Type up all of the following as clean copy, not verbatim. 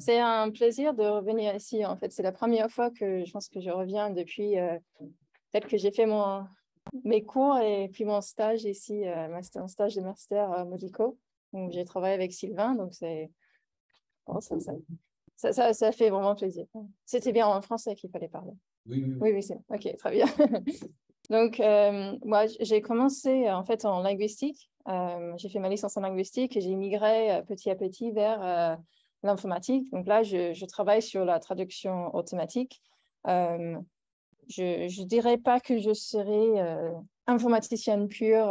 C'est un plaisir de revenir ici. En fait, c'est la première fois que je pense que je reviens depuis peut-être que j'ai fait mes cours et puis mon stage ici, un stage de master médicaux. Donc, j'ai travaillé avec Sylvain, donc bon, ça fait vraiment plaisir. C'était bien en français qu'il fallait parler. Oui, oui, Oui, c'est OK, très bien. Donc, moi, j'ai commencé en fait en linguistique. J'ai fait ma licence en linguistique et j'ai migré petit à petit vers l'informatique. Donc là, je travaille sur la traduction automatique. Je ne dirais pas que je serai informaticienne pure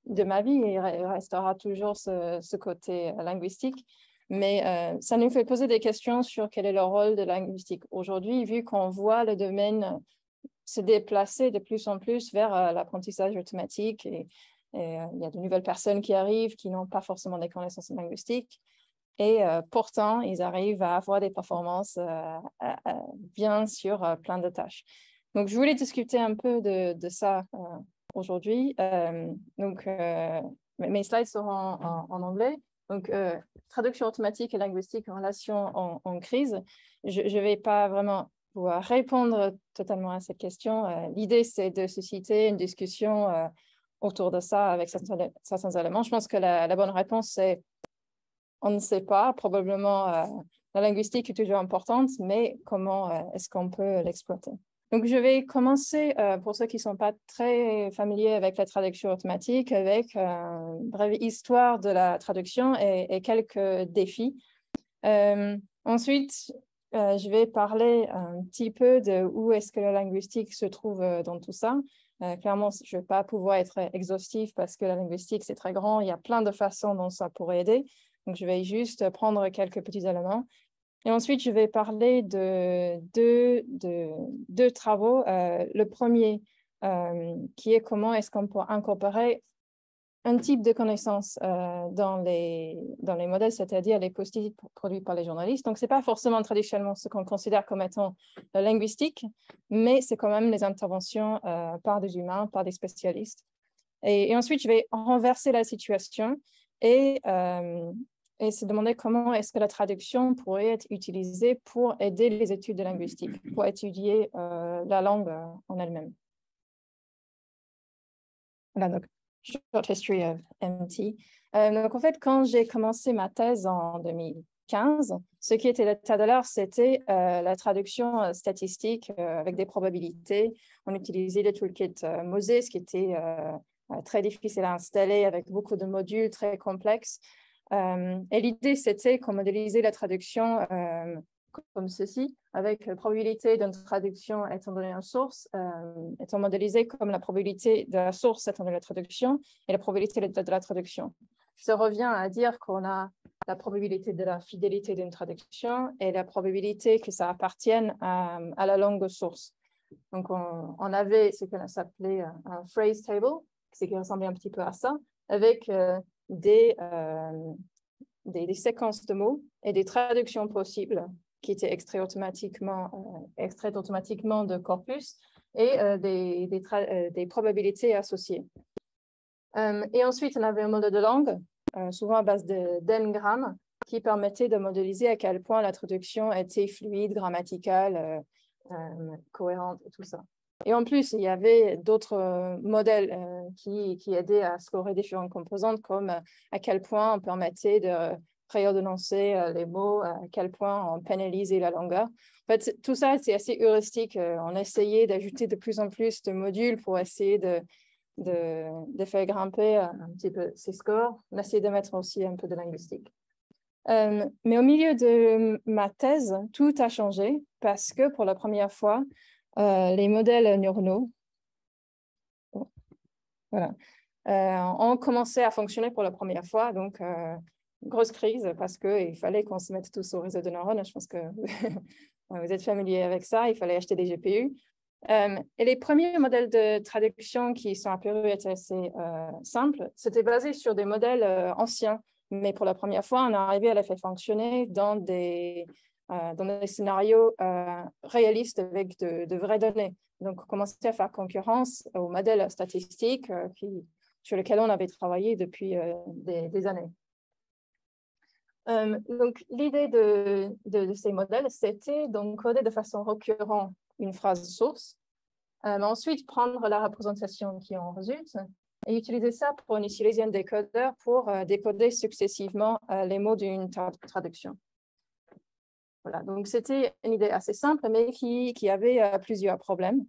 de ma vie. Il restera toujours ce côté linguistique. Mais ça nous fait poser des questions sur quel est le rôle de la linguistique. Aujourd'hui, vu qu'on voit le domaine se déplacer de plus en plus vers l'apprentissage automatique et il y a de nouvelles personnes qui arrivent qui n'ont pas forcément des connaissances linguistiques et pourtant ils arrivent à avoir des performances bien sur plein de tâches. Donc je voulais discuter un peu de ça aujourd'hui. Mes slides seront en anglais. Donc traduction automatique et linguistique en relation en crise. Je ne vais pas vraiment pouvoir répondre totalement à cette question. L'idée, c'est de susciter une discussion autour de ça avec certains éléments. Je pense que la bonne réponse, c'est on ne sait pas. Probablement, la linguistique est toujours importante, mais comment est-ce qu'on peut l'exploiter? Donc, je vais commencer, pour ceux qui ne sont pas très familiers avec la traduction automatique, avec une brève histoire de la traduction et quelques défis. Ensuite, je vais parler un petit peu de où est-ce que la linguistique se trouve dans tout ça. Clairement, je ne vais pas pouvoir être exhaustif parce que la linguistique, c'est très grand. Il y a plein de façons dont ça pourrait aider. Donc, je vais juste prendre quelques petits éléments. Et ensuite, je vais parler de deux travaux. Le premier, qui est comment est-ce qu'on peut incorporer un type de connaissance dans les modèles, c'est-à-dire les post-it produits par les journalistes. Donc, ce n'est pas forcément traditionnellement ce qu'on considère comme étant linguistique, mais c'est quand même les interventions par des humains, par des spécialistes. Et ensuite, je vais renverser la situation et se demander comment est-ce que la traduction pourrait être utilisée pour aider les études de linguistique, pour étudier la langue en elle-même. Voilà, donc Short History of MT. Donc, en fait, quand j'ai commencé ma thèse en 2015, ce qui était l'état de l'art, c'était la traduction statistique avec des probabilités. On utilisait le toolkit Moses, qui était très difficile à installer, avec beaucoup de modules très complexes. Et l'idée, c'était qu'on modélisait la traduction comme ceci, avec la probabilité d'une traduction étant donné une source, étant modélisée comme la probabilité de la source étant donné la traduction et la probabilité de la traduction. Ça revient à dire qu'on a la probabilité de la fidélité d'une traduction et la probabilité que ça appartienne à la langue source. Donc, on avait ce qu'on s'appelait un phrase table, ce qui ressemblait un petit peu à ça, avec des séquences de mots et des traductions possibles qui étaient extraites automatiquement de corpus et des probabilités associées. Et ensuite, on avait un modèle de langue, souvent à base d'engrammes, qui permettait de modéliser à quel point la traduction était fluide, grammaticale, cohérente et tout ça. Et en plus, il y avait d'autres modèles qui aidaient à scorer différentes composantes, comme à quel point on permettait de préordonnancer les mots, à quel point on pénalisait la longueur. En fait, tout ça, c'est assez heuristique. On essayait d'ajouter de plus en plus de modules pour essayer de faire grimper un petit peu ces scores. On essayait de mettre aussi un peu de linguistique. Mais au milieu de ma thèse, tout a changé parce que pour la première fois, les modèles neuronaux ont commencé à fonctionner pour la première fois. Donc, grosse crise parce qu'il fallait qu'on se mette tous au réseau de neurones. Je pense que vous êtes familiers avec ça. Il fallait acheter des GPU. Et les premiers modèles de traduction qui sont apparus étaient assez simples. C'était basé sur des modèles anciens. Mais pour la première fois, on est arrivé à les faire fonctionner dans des scénarios réalistes avec de vraies données. Donc, on commençait à faire concurrence aux modèles statistiques sur lesquels on avait travaillé depuis des années. Donc, l'idée de ces modèles, c'était d'encoder de façon récurrente une phrase source, ensuite prendre la représentation qui en résulte et utiliser ça pour utiliser un décodeur pour décoder successivement les mots d'une traduction. Voilà, donc c'était une idée assez simple, mais qui avait plusieurs problèmes.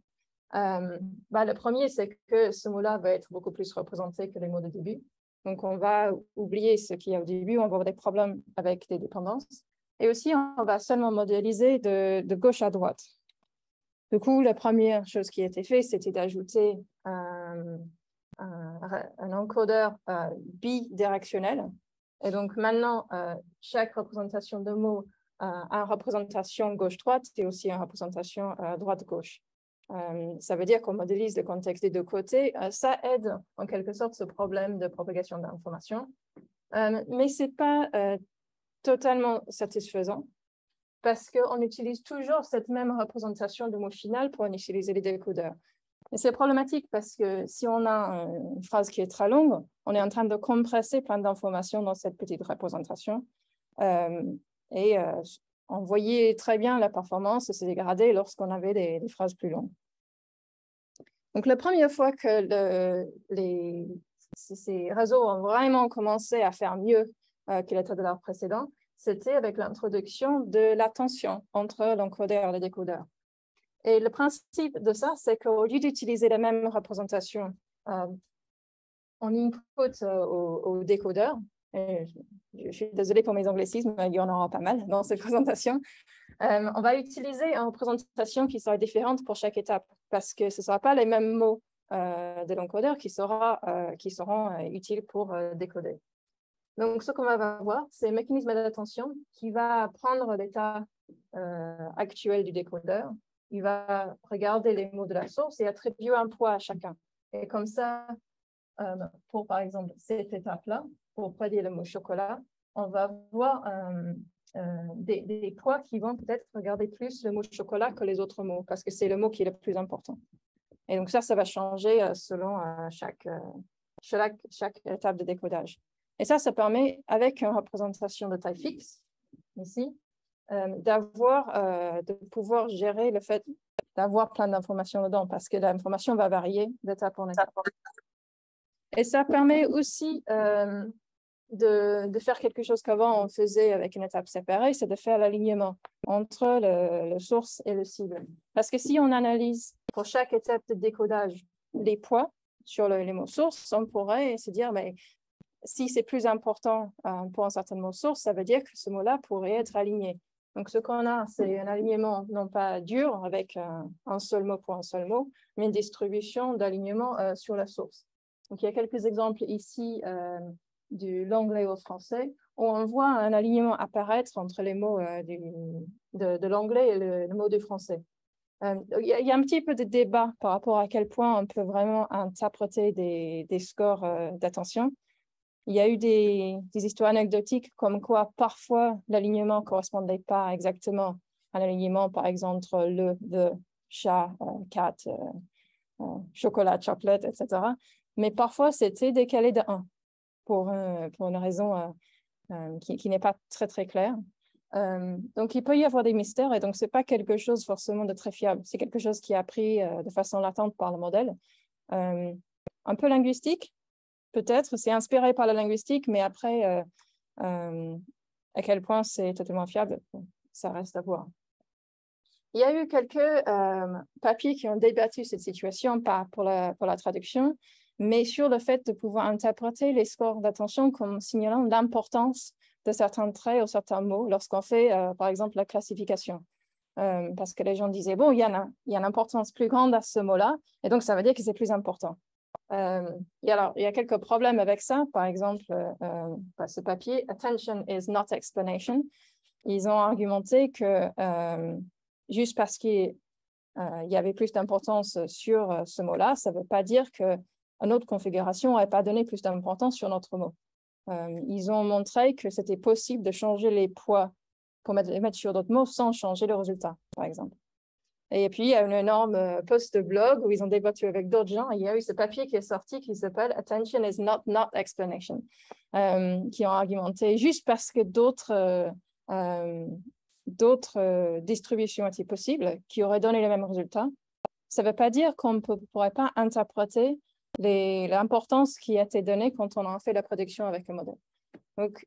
Le premier, c'est que ce mot-là va être beaucoup plus représenté que les mots de début. Donc, on va oublier ce qu'il y a au début, on va avoir des problèmes avec des dépendances. Et aussi, on va seulement modéliser de gauche à droite. Du coup, la première chose qui a été faite, c'était d'ajouter un encodeur bidirectionnel. Et donc, maintenant, chaque représentation de mots a une représentation gauche-droite et aussi une représentation droite-gauche. Ça veut dire qu'on modélise le contexte des deux côtés. Ça aide en quelque sorte ce problème de propagation d'informations, mais ce n'est pas totalement satisfaisant parce qu'on utilise toujours cette même représentation de mot final pour utiliser les décodeurs. Et c'est problématique parce que si on a une phrase qui est très longue, on est en train de compresser plein d'informations dans cette petite représentation. On voyait très bien la performance se dégrader lorsqu'on avait des phrases plus longues. Donc, la première fois que ces réseaux ont vraiment commencé à faire mieux que les décodeurs précédents, c'était avec l'introduction de la tension entre l'encodeur et le décodeur. Et le principe de ça, c'est qu'au lieu d'utiliser la même représentation en input au décodeur, et je suis désolée pour mes anglicismes, il y en aura pas mal dans cette présentation, on va utiliser une représentation qui sera différente pour chaque étape parce que ce ne sera pas les mêmes mots de l'encodeur qui seront utiles pour décoder. Donc, ce qu'on va voir, c'est un mécanisme d'attention qui va prendre l'état actuel du décodeur. Il va regarder les mots de la source et attribuer un poids à chacun. Et comme ça, pour par exemple cette étape-là, pour prédire le mot chocolat, on va voir des poids qui vont peut-être regarder plus le mot chocolat que les autres mots, parce que c'est le mot qui est le plus important. Et donc ça va changer selon chaque étape de décodage. Et ça permet, avec une représentation de taille fixe, ici, de pouvoir gérer le fait d'avoir plein d'informations dedans, parce que l'information va varier d'étape en étape. Et ça permet aussi de faire quelque chose qu'avant on faisait avec une étape séparée, c'est de faire l'alignement entre le source et le cible. Parce que si on analyse pour chaque étape de décodage les poids sur les mots sources, on pourrait se dire, mais si c'est plus important pour un certain mot source, ça veut dire que ce mot-là pourrait être aligné. Donc, ce qu'on a, c'est un alignement non pas dur avec un seul mot pour un seul mot, mais une distribution d'alignement sur la source. Donc, il y a quelques exemples ici de l'anglais au français, où on voit un alignement apparaître entre les mots de l'anglais et le mot du français. Il y a un petit peu de débat par rapport à quel point on peut vraiment interpréter des scores d'attention. Il y a eu des histoires anecdotiques comme quoi parfois l'alignement ne correspondait pas exactement à l'alignement, par exemple, entre le, the, chat, cat, chocolat, chocolate, etc. Mais parfois, c'était décalé de 1 pour une raison qui n'est pas très, très claire. Donc, il peut y avoir des mystères et donc, ce n'est pas quelque chose forcément de très fiable. C'est quelque chose qui est appris de façon latente par le modèle. Un peu linguistique, peut-être, c'est inspiré par la linguistique, mais après, à quel point c'est totalement fiable, ça reste à voir. Il y a eu quelques papiers qui ont débattu cette situation, pas pour la traduction, mais sur le fait de pouvoir interpréter les scores d'attention comme signalant l'importance de certains traits ou certains mots lorsqu'on fait, par exemple, la classification. Parce que les gens disaient, bon, il y a une importance plus grande à ce mot-là, et donc ça veut dire que c'est plus important. Il y a quelques problèmes avec ça. Par exemple, ce papier, Attention is not explanation. Ils ont argumenté que juste parce qu'il y avait plus d'importance sur ce mot-là, ça ne veut pas dire qu'une autre configuration n'aurait pas donné plus d'importance sur notre mot. Ils ont montré que c'était possible de changer les poids pour les mettre sur d'autres mots sans changer le résultat, par exemple. Et puis, il y a une énorme post de blog où ils ont débattu avec d'autres gens. Et il y a eu ce papier qui est sorti qui s'appelle « Attention is not explanation », qui ont argumenté juste parce que d'autres distributions étaient possibles qui auraient donné les mêmes résultats. Ça ne veut pas dire qu'on ne pourrait pas interpréter l'importance qui a été donnée quand on a fait la prédiction avec le modèle. Donc,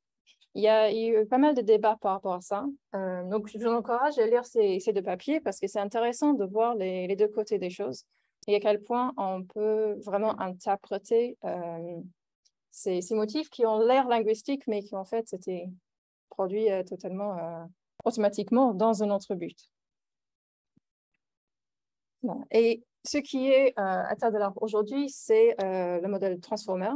il y a eu pas mal de débats par rapport à ça. Donc, je vous encourage à lire ces deux papiers parce que c'est intéressant de voir les deux côtés des choses et à quel point on peut vraiment interpréter ces motifs qui ont l'air linguistiques, mais qui en fait étaient produits totalement automatiquement dans un autre but. Bon. Et ce qui est à tas de l'art aujourd'hui, c'est le modèle Transformer.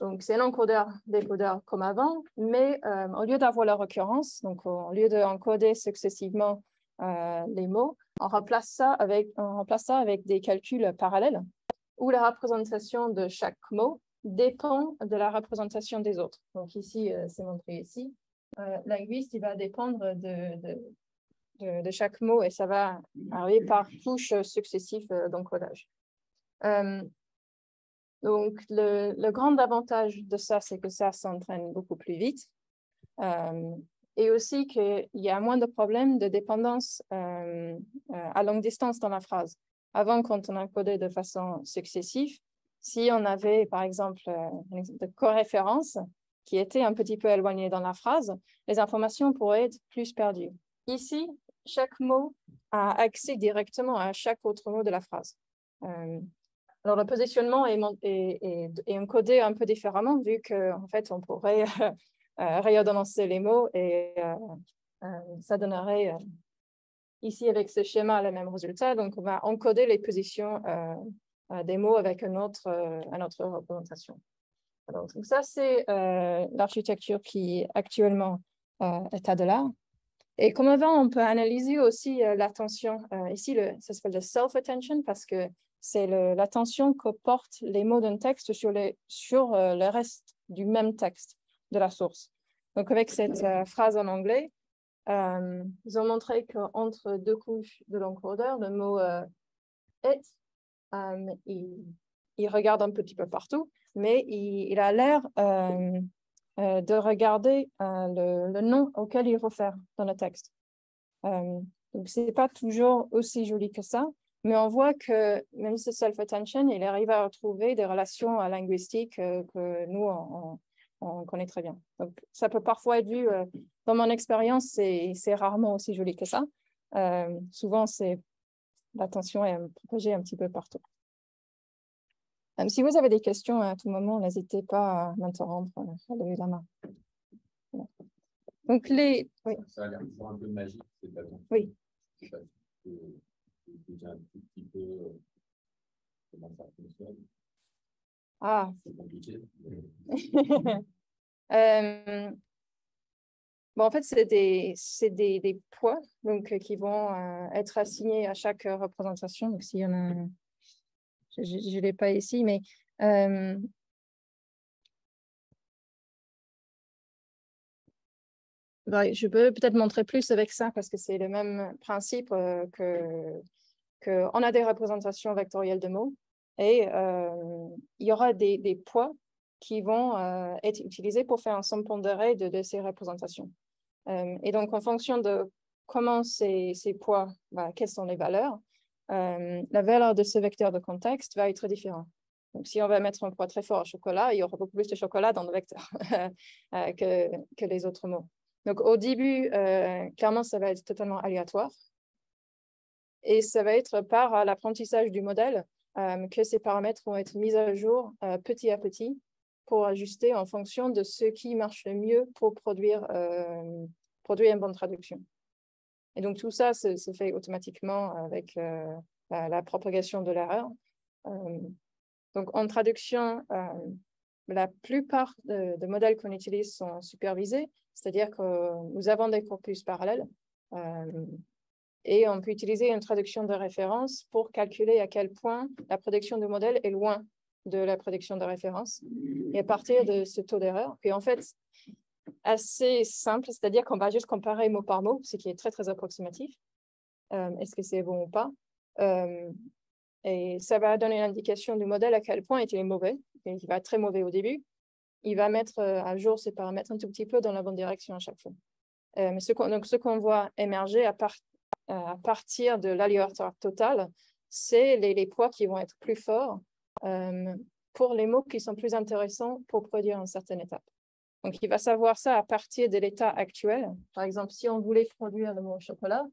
Donc, c'est un encodeur-décodeur comme avant, mais au lieu d'avoir la récurrence, donc au lieu d'encoder successivement les mots, on remplace ça avec des calculs parallèles où la représentation de chaque mot dépend de la représentation des autres. Donc ici, c'est montré ici. Linguiste, il va dépendre de chaque mot et ça va arriver par couches successives d'encodage. Donc, le grand avantage de ça, c'est que ça s'entraîne beaucoup plus vite et aussi qu'il y a moins de problèmes de dépendance à longue distance dans la phrase. Avant, quand on encodait de façon successive, si on avait, par exemple, de coréférence qui était un petit peu éloignée dans la phrase, les informations pourraient être plus perdues. Ici, chaque mot a accès directement à chaque autre mot de la phrase. Alors, le positionnement est encodé un peu différemment vu qu'en fait, on pourrait réordonnancer les mots et ça donnerait ici avec ce schéma le même résultat. Donc, on va encoder les positions des mots avec une autre représentation. Alors, donc ça, c'est l'architecture qui actuellement est à de l'art. Et comme avant, on peut analyser aussi l'attention. Ici, ça s'appelle le self-attention parce que c'est l'attention que portent les mots d'un texte sur le reste du même texte de la source. Donc, avec cette phrase en anglais, ils ont montré qu'entre deux couches de l'encodeur, le mot est, il regarde un petit peu partout, mais il a l'air de regarder le nom auquel il réfère dans le texte. Donc, ce n'est pas toujours aussi joli que ça, mais on voit que même ce self-attention, il arrive à retrouver des relations linguistiques que nous, on connaît très bien. Donc, ça peut parfois être vu, dans mon expérience, c'est rarement aussi joli que ça. Souvent, l'attention est propagée un petit peu partout. Si vous avez des questions à tout moment, n'hésitez pas à m'interrompre, à lever la main. Voilà. Donc, oui. Ça a l'air toujours un peu magique, cette attention. Oui. Parce que je dis un tout petit peu comment ça fonctionne. Ah. C'est compliqué. Bon, en fait, c'est des poids donc, qui vont être assignés à chaque représentation. Donc, s'il y en a, je ne l'ai pas ici, mais je peux peut-être montrer plus avec ça parce que c'est le même principe qu'on a des représentations vectorielles de mots et il y aura des poids qui vont être utilisés pour faire un somme pondéré de ces représentations. Et donc, en fonction de comment ces poids, quelles sont les valeurs, la valeur de ce vecteur de contexte va être différente. Donc, si on va mettre un poids très fort au chocolat, il y aura beaucoup plus de chocolat dans le vecteur que les autres mots. Donc, au début, clairement, ça va être totalement aléatoire. Et ça va être par l'apprentissage du modèle que ces paramètres vont être mis à jour petit à petit pour ajuster en fonction de ce qui marche le mieux pour produire une bonne traduction. Et donc, tout ça se fait automatiquement avec la propagation de l'erreur. Donc, en traduction, la plupart des modèles qu'on utilise sont supervisés, c'est-à-dire que nous avons des corpus parallèles et on peut utiliser une traduction de référence pour calculer à quel point la prédiction du modèle est loin de la prédiction de référence et à partir de ce taux d'erreur. Puis en fait, assez simple, c'est-à-dire qu'on va juste comparer mot par mot, ce qui est très, très approximatif. est-ce que c'est bon ou pas. Et ça va donner l'indication du modèle à quel point il est mauvais. Et il va être très mauvais au début. Il va mettre à jour ses paramètres un tout petit peu dans la bonne direction à chaque fois. Mais ce qu'on voit émerger à partir de l'aléatoire total, c'est les poids qui vont être plus forts pour les mots qui sont plus intéressants pour produire une certaine étape. Donc, il va savoir ça à partir de l'état actuel. Par exemple, si on voulait produire le mot chocolat,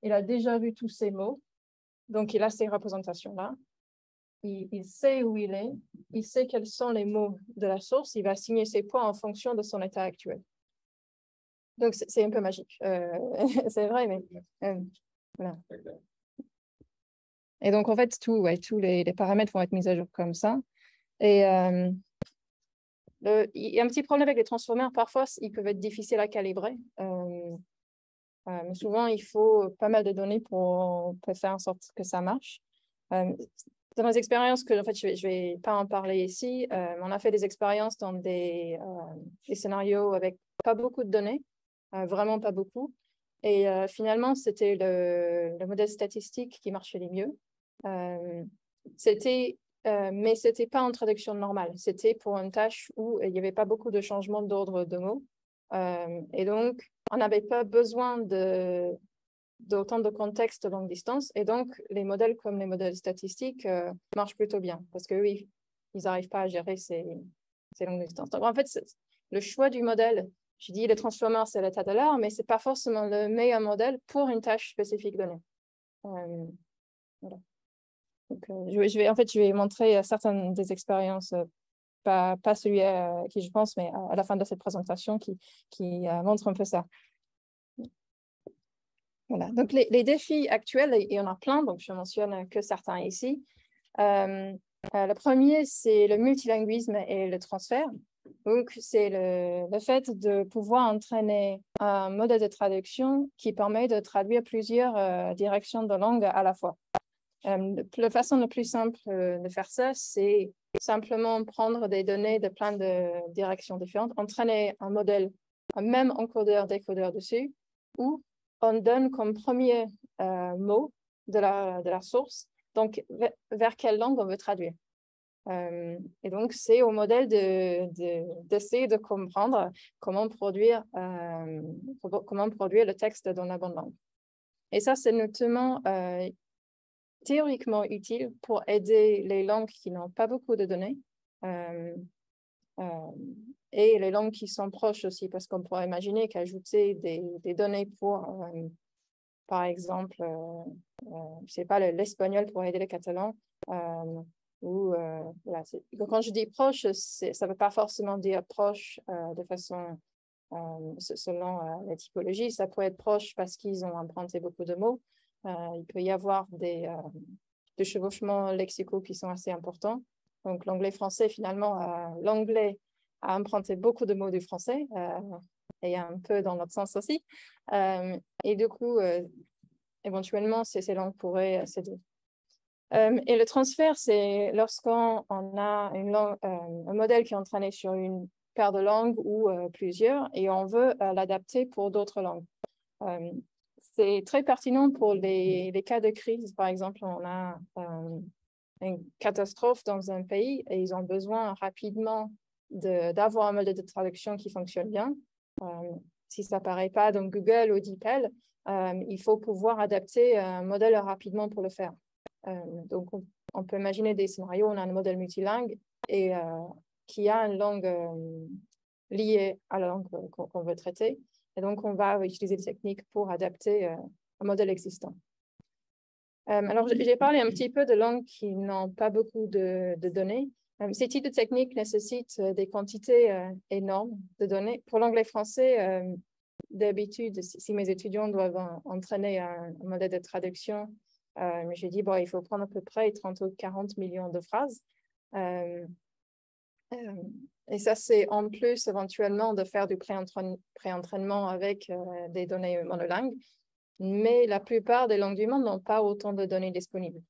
il a déjà vu tous ces mots. Donc, il a ces représentations-là. Il sait où il est. Il sait quels sont les mots de la source. Il va assigner ses poids en fonction de son état actuel. Donc, c'est un peu magique. C'est vrai, mais voilà. Et donc, en fait, tous les paramètres vont être mis à jour comme ça. Et il y a un petit problème avec les transformers. Parfois, ils peuvent être difficiles à calibrer. Mais souvent, il faut pas mal de données pour faire en sorte que ça marche. Dans les expériences que, en fait, je vais pas en parler ici, on a fait des expériences dans des scénarios avec pas beaucoup de données, vraiment pas beaucoup. Et finalement, c'était le modèle statistique qui marchait le mieux. Mais ce n'était pas en traduction normale. C'était pour une tâche où il n'y avait pas beaucoup de changements d'ordre de mots. Et donc, on n'avait pas besoin d'autant de contexte de longue distance. Et donc, les modèles comme les modèles statistiques marchent plutôt bien parce que oui, ils n'arrivent pas à gérer ces longues distances. Donc, en fait, le choix du modèle, je dis le transformer, c'est l'état de l'art, mais ce n'est pas forcément le meilleur modèle pour une tâche spécifique donnée. Voilà. Donc, je vais montrer certaines des expériences, pas celui à qui je pense, mais à la fin de cette présentation qui montre un peu ça. Voilà. Donc, les défis actuels, il y en a plein, donc je mentionne que certains ici. Le premier, c'est le multilinguisme et le transfert. Donc, c'est le fait de pouvoir entraîner un modèle de traduction qui permet de traduire plusieurs directions de langue à la fois. La façon la plus simple de faire ça, c'est simplement prendre des données de plein de directions différentes, entraîner un modèle, un même encodeur, décodeur dessus, où on donne comme premier mot de la source, donc vers quelle langue on veut traduire. Et donc, c'est au modèle d'essayer de comprendre comment produire le texte dans la bonne langue. Et ça, c'est notamment théoriquement utile pour aider les langues qui n'ont pas beaucoup de données et les langues qui sont proches aussi, parce qu'on pourrait imaginer qu'ajouter des données pour, par exemple, je sais pas, l'espagnol pour aider le catalan, voilà, quand je dis proche, ça ne veut pas forcément dire proche de façon selon la typologie, ça peut être proche parce qu'ils ont emprunté beaucoup de mots. Il peut y avoir des chevauchements lexicaux qui sont assez importants. Donc, l'anglais-français, finalement, l'anglais a emprunté beaucoup de mots du français et un peu dans l'autre sens aussi. Et du coup, éventuellement, ces langues pourraient s'aider. Et le transfert, c'est lorsqu'on a un modèle qui est entraîné sur une paire de langues ou plusieurs et on veut l'adapter pour d'autres langues. C'est très pertinent pour les cas de crise. Par exemple, on a une catastrophe dans un pays et ils ont besoin rapidement d'avoir un modèle de traduction qui fonctionne bien. Si ça n'apparaît pas dans Google ou DeepL, il faut pouvoir adapter un modèle rapidement pour le faire. Donc, on peut imaginer des scénarios où on a un modèle multilingue et qui a une langue liée à la langue qu'on veut traiter. Et donc, on va utiliser des techniques pour adapter un modèle existant. Alors, j'ai parlé un petit peu de langues qui n'ont pas beaucoup de données. Ces types de techniques nécessitent des quantités énormes de données. Pour l'anglais-français, d'habitude, si mes étudiants doivent entraîner un modèle de traduction, j'ai dit, bon, il faut prendre à peu près 30 ou 40 millions de phrases. Et ça, c'est en plus éventuellement de faire du pré-entraînement avec des données monolingues. Mais la plupart des langues du monde n'ont pas autant de données disponibles.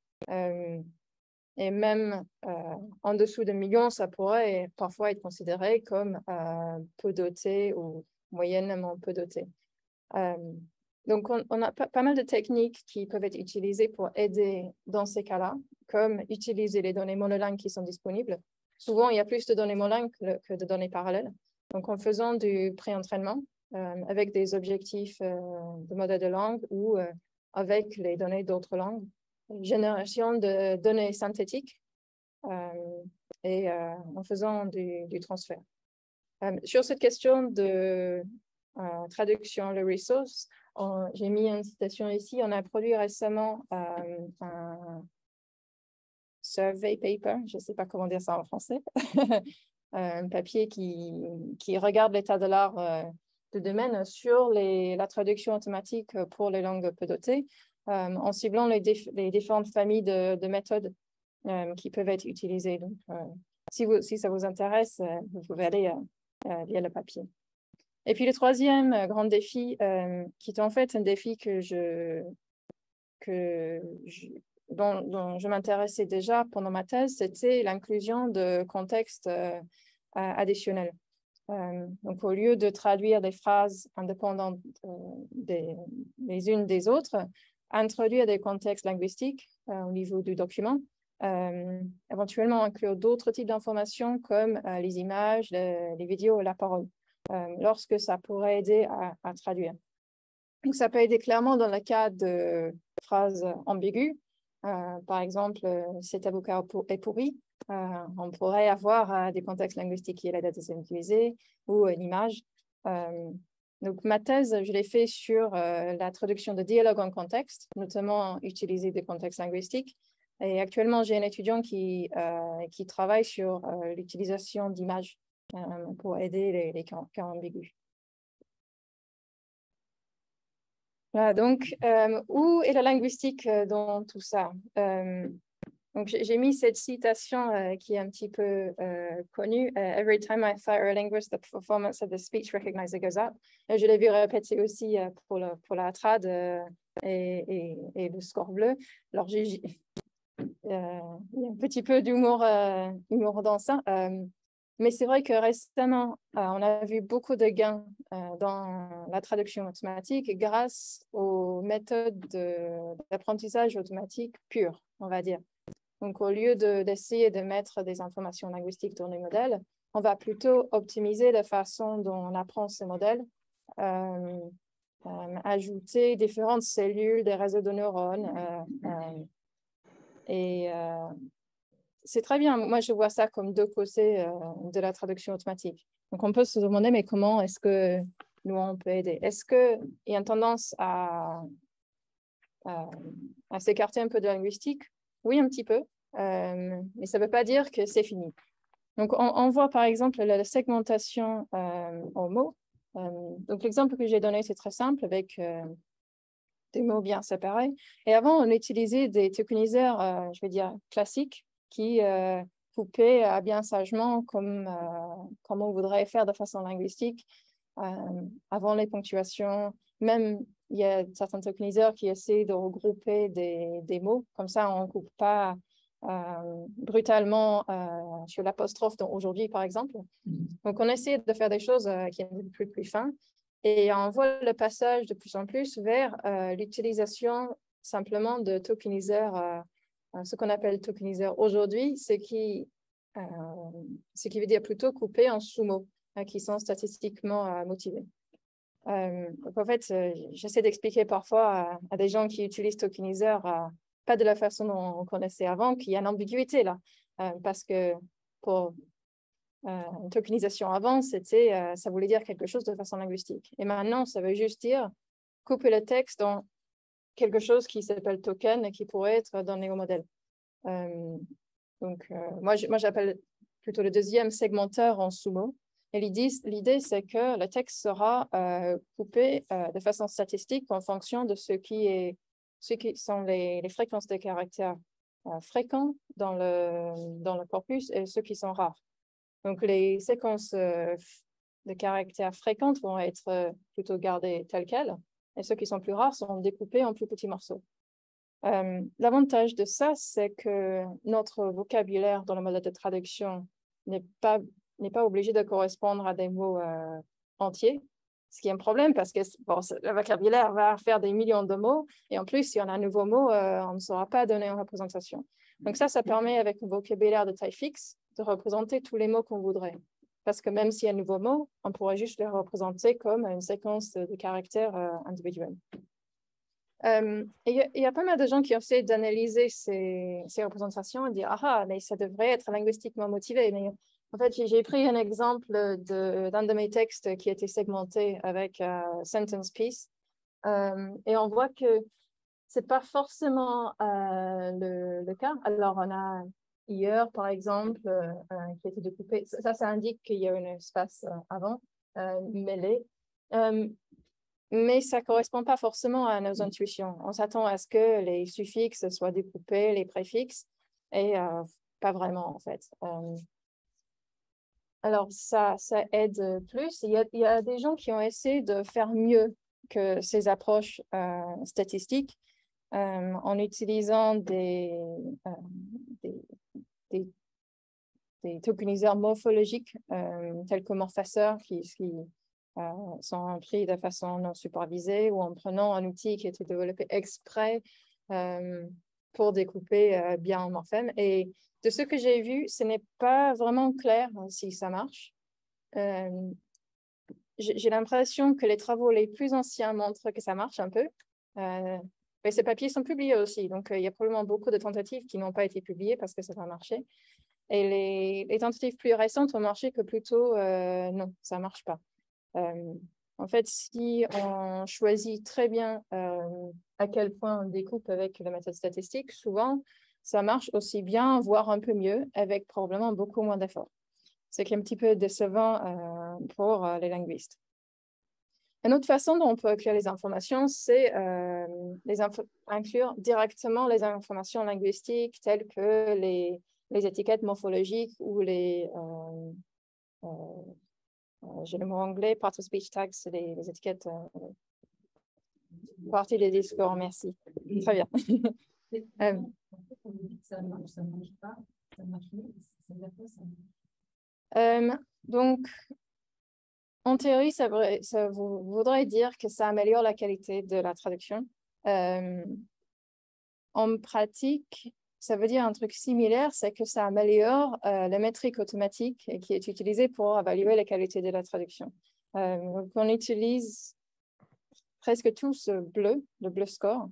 Et même en dessous de millions, ça pourrait parfois être considéré comme peu doté ou moyennement peu doté. Donc, on a pas mal de techniques qui peuvent être utilisées pour aider dans ces cas-là, comme utiliser les données monolingues qui sont disponibles. Souvent, il y a plus de données monolingues que de données parallèles. Donc, en faisant du pré-entraînement avec des objectifs de modèles de langue ou avec les données d'autres langues, génération de données synthétiques et en faisant du transfert. Sur cette question de traduction, le resource, j'ai mis une citation ici. On a produit récemment un survey paper, je ne sais pas comment dire ça en français, un papier qui regarde l'état de l'art de domaine sur la traduction automatique pour les langues peu dotées, en ciblant les différentes familles de méthodes qui peuvent être utilisées. Donc, si ça vous intéresse, vous pouvez aller lire le papier. Et puis le troisième grand défi, qui est en fait un défi dont je m'intéressais déjà pendant ma thèse, c'était l'inclusion de contextes additionnels. Donc au lieu de traduire des phrases indépendantes les unes des autres, introduire des contextes linguistiques au niveau du document, éventuellement inclure d'autres types d'informations comme les images, les vidéos et la parole. Lorsque ça pourrait aider à traduire. Donc, ça peut aider clairement dans le cas de phrases ambiguës. Par exemple, cet avocat est pourri. On pourrait avoir des contextes linguistiques qui aident à les utiliser ou une image. Donc, ma thèse, je l'ai fait sur la traduction de dialogue en contexte, notamment utiliser des contextes linguistiques. Et actuellement, j'ai un étudiant qui travaille sur l'utilisation d'images pour aider les cas ambigus. Voilà, donc, où est la linguistique dans tout ça? Donc, j'ai mis cette citation qui est un petit peu connue. Every time I fire a linguist, the performance of the speech recognizer goes up. Je l'ai vu répéter aussi pour la trad et le score bleu. Alors, il y a un petit peu d'humour dans ça. Mais c'est vrai que récemment, on a vu beaucoup de gains dans la traduction automatique grâce aux méthodes d'apprentissage automatique pures, on va dire. Donc, au lieu d'essayer de mettre des informations linguistiques dans les modèles, on va plutôt optimiser la façon dont on apprend ces modèles, ajouter différentes cellules, des réseaux de neurones. C'est très bien. Moi, je vois ça comme deux côtés de la traduction automatique. Donc, on peut se demander, mais comment est-ce que nous, on peut aider? Est-ce qu'il y a une tendance à s'écarter un peu de la linguistique? Oui, un petit peu, mais ça ne veut pas dire que c'est fini. Donc, on voit par exemple la segmentation en mots. Donc, l'exemple que j'ai donné, c'est très simple avec des mots bien séparés. Et avant, on utilisait des tokeniseurs, je vais dire, classiques, qui coupaient bien sagement comme on voudrait faire de façon linguistique, avant les ponctuations. Même, il y a certains tokeniseurs qui essaient de regrouper des mots. Comme ça, on ne coupe pas brutalement sur l'apostrophe aujourd'hui, par exemple. Donc, on essaie de faire des choses qui sont plus fines. Et on voit le passage de plus en plus vers l'utilisation simplement de tokeniseurs, ce qu'on appelle tokeniseurs aujourd'hui, ce qui veut dire plutôt couper en sous-mots qui sont statistiquement motivés. Donc en fait, j'essaie d'expliquer parfois à des gens qui utilisent tokeniseurs, pas de la façon dont on connaissait avant, qu'il y a une ambiguïté là, parce que pour une tokenisation avant, ça voulait dire quelque chose de façon linguistique. Et maintenant, ça veut juste dire couper le texte dans quelque chose qui s'appelle token et qui pourrait être donné au modèle. Donc, moi, j'appelle plutôt le deuxième segmenteur en sous-mots. Et l'idée, c'est que le texte sera coupé de façon statistique en fonction de ce qui sont les fréquences de caractères fréquents dans le corpus et ceux qui sont rares. Donc, les séquences de caractères fréquentes vont être plutôt gardées telles quelles, et ceux qui sont plus rares sont découpés en plus petits morceaux. L'avantage de ça, c'est que notre vocabulaire dans le modèle de traduction n'est pas obligé de correspondre à des mots entiers. Ce qui est un problème parce que bon, le vocabulaire va faire des millions de mots et en plus, si on a un nouveau mot, on ne saura pas donner en représentation. Donc ça permet avec un vocabulaire de taille fixe de représenter tous les mots qu'on voudrait. Parce que même s'il y a un nouveau mot, on pourrait juste les représenter comme une séquence de caractères individuels. Il y a pas mal de gens qui ont essayé d'analyser ces représentations et dire « Ah, mais ça devrait être linguistiquement motivé. » Mais en fait, j'ai pris un exemple d'un de mes textes qui a été segmenté avec Sentence Piece. Et on voit que ce n'est pas forcément le cas. Alors, on a hier, par exemple, qui a été découpé. Ça indique qu'il y a un espace avant, mêlé. Mais ça ne correspond pas forcément à nos intuitions. On s'attend à ce que les suffixes soient découpés, les préfixes, et pas vraiment, en fait. Alors, ça aide plus. Il y a des gens qui ont essayé de faire mieux que ces approches statistiques en utilisant des tokeniseurs morphologiques tels que Morphasseur qui sont pris de façon non supervisée ou en prenant un outil qui a été développé exprès pour découper bien en morphème. Et de ce que j'ai vu, ce n'est pas vraiment clair si ça marche. J'ai l'impression que les travaux les plus anciens montrent que ça marche un peu. Mais ces papiers sont publiés aussi, donc il y a probablement beaucoup de tentatives qui n'ont pas été publiées parce que ça n'a pas marché. Et les tentatives plus récentes ont marché que plutôt non, ça ne marche pas. En fait, si on choisit très bien à quel point on découpe avec la méthode statistique, souvent, ça marche aussi bien, voire un peu mieux, avec probablement beaucoup moins d'efforts. Ce qui est un petit peu décevant pour les linguistes. Une autre façon dont on peut inclure les informations, c'est inclure directement les informations linguistiques telles que les étiquettes morphologiques ou les... j'ai le mot anglais, part of speech tags, c'est les étiquettes partie des discours, merci. Très bien. Donc, en théorie, ça voudrait dire que ça améliore la qualité de la traduction. En pratique, ça veut dire un truc similaire, c'est que ça améliore la métrique automatique qui est utilisée pour évaluer la qualité de la traduction. Donc on utilise presque tous le bleu score,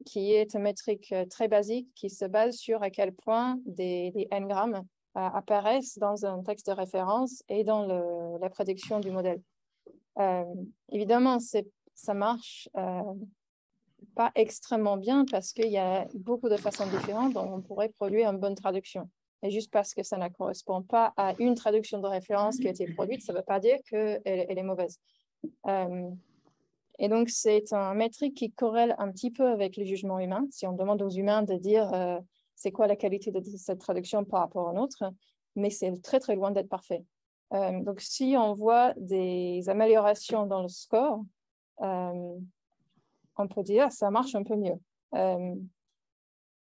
qui est une métrique très basique qui se base sur à quel point des n-grammes apparaissent dans un texte de référence et dans la prédiction du modèle. Évidemment, ça marche pas extrêmement bien parce qu'il y a beaucoup de façons différentes dont on pourrait produire une bonne traduction. Et juste parce que ça ne correspond pas à une traduction de référence qui a été produite, ça ne veut pas dire qu'elle est mauvaise. Et donc, c'est un métrique qui corrèle un petit peu avec le jugement humain. Si on demande aux humains de dire c'est quoi la qualité de cette traduction par rapport à une autre, mais c'est très, très loin d'être parfait. Donc, si on voit des améliorations dans le score, on peut dire ça marche un peu mieux.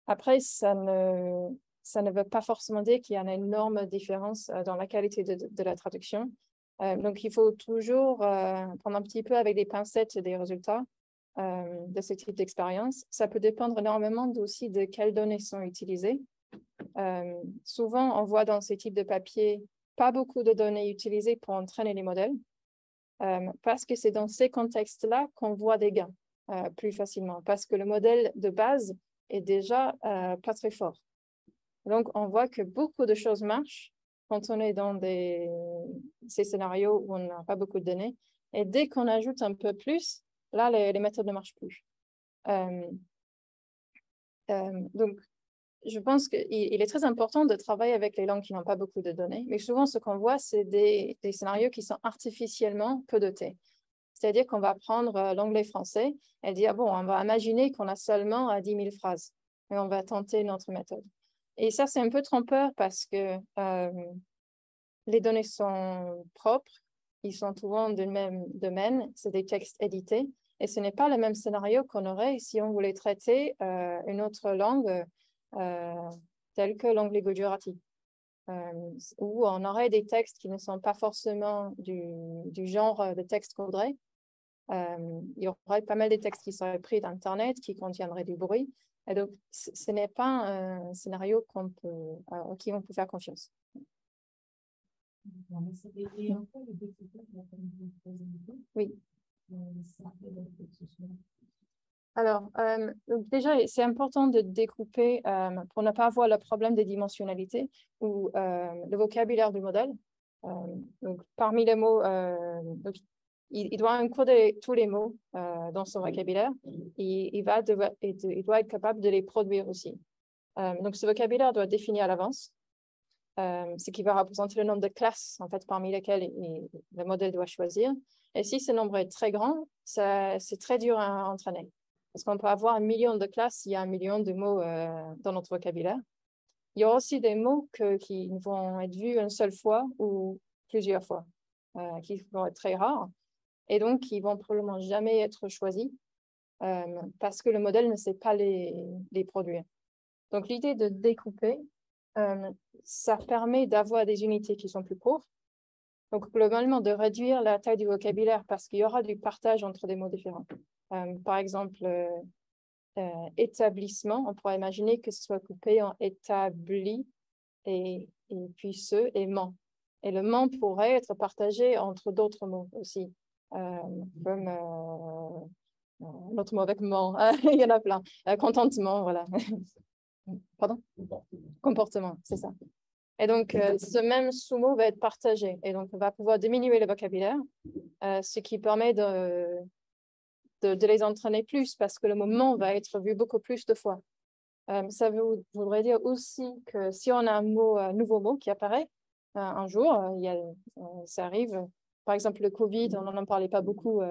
Après, ça ne veut pas forcément dire qu'il y a une énorme différence dans la qualité de la traduction. Donc, il faut toujours prendre un petit peu avec des pincettes des résultats de ce type d'expérience. Ça peut dépendre énormément aussi de quelles données sont utilisées. Souvent, on voit dans ce type de papier pas beaucoup de données utilisées pour entraîner les modèles parce que c'est dans ces contextes-là qu'on voit des gains plus facilement parce que le modèle de base est déjà pas très fort. Donc, on voit que beaucoup de choses marchent quand on est dans ces scénarios où on n'a pas beaucoup de données. Et dès qu'on ajoute un peu plus, là, les méthodes ne marchent plus. Donc, je pense qu'il est très important de travailler avec les langues qui n'ont pas beaucoup de données. Mais souvent, ce qu'on voit, c'est des scénarios qui sont artificiellement peu dotés. C'est-à-dire qu'on va prendre l'anglais-français et dire, bon, on va imaginer qu'on a seulement 10 000 phrases. Et on va tenter notre méthode. Et ça, c'est un peu trompeur parce que les données sont propres, ils sont souvent du même domaine, c'est des textes édités, et ce n'est pas le même scénario qu'on aurait si on voulait traiter une autre langue telle que l'anglais Gujarati. où on aurait des textes qui ne sont pas forcément du genre de texte qu'on voudrait. Il y aurait pas mal de textes qui seraient pris d'Internet, qui contiendraient du bruit. Et donc, ce n'est pas un scénario auquel on peut faire confiance. Oui. Alors, donc déjà, c'est important de découper pour ne pas avoir le problème des dimensionnalités ou le vocabulaire du modèle. Donc, parmi les mots, donc, il doit encoder tous les mots dans son vocabulaire. Il doit être capable de les produire aussi. Donc, ce vocabulaire doit être défini à l'avance, ce qui va représenter le nombre de classes en fait, parmi lesquelles le modèle doit choisir. Et si ce nombre est très grand, c'est très dur à entraîner. Parce qu'on peut avoir 1 million de classes, il y a 1 million de mots dans notre vocabulaire. Il y aura aussi des mots qui vont être vus une seule fois ou plusieurs fois, qui vont être très rares. Et donc, qui vont probablement jamais être choisis parce que le modèle ne sait pas les produire. Donc, l'idée de découper, ça permet d'avoir des unités qui sont plus courtes. Donc, globalement, de réduire la taille du vocabulaire parce qu'il y aura du partage entre des mots différents. Par exemple, établissement, on pourrait imaginer que ce soit coupé en établi et puis ce et ment. Et le ment pourrait être partagé entre d'autres mots aussi, comme un autre mot avec ment. Il y en a plein. Contentement, voilà. Pardon? Comportement, c'est ça. Et donc, ce même sous-mot va être partagé. Et donc, on va pouvoir diminuer le vocabulaire, ce qui permet de les entraîner plus parce que le moment va être vu beaucoup plus de fois. Ça voudrait dire aussi que si on a un nouveau mot qui apparaît un jour, ça arrive. Par exemple, le Covid, on n'en parlait pas beaucoup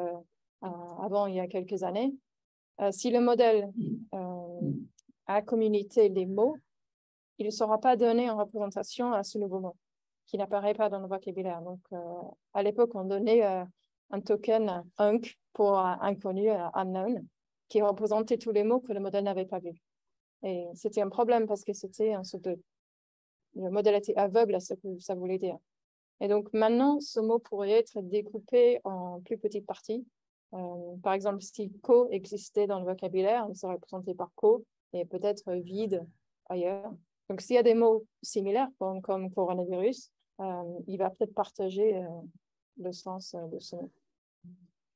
avant, il y a quelques années. Si le modèle a communiqué les mots, il ne sera pas donné en représentation à ce nouveau mot qui n'apparaît pas dans le vocabulaire. Donc, à l'époque, on donnait un token UNC pour inconnu, unknown, qui représentait tous les mots que le modèle n'avait pas vus. Et c'était un problème parce que le modèle était aveugle à ce que ça voulait dire. Et donc, maintenant, ce mot pourrait être découpé en plus petites parties. Par exemple, si co existait dans le vocabulaire, il serait représenté par co et peut-être vide ailleurs. Donc, s'il y a des mots similaires, comme coronavirus, il va peut-être partager le sens de ce mot.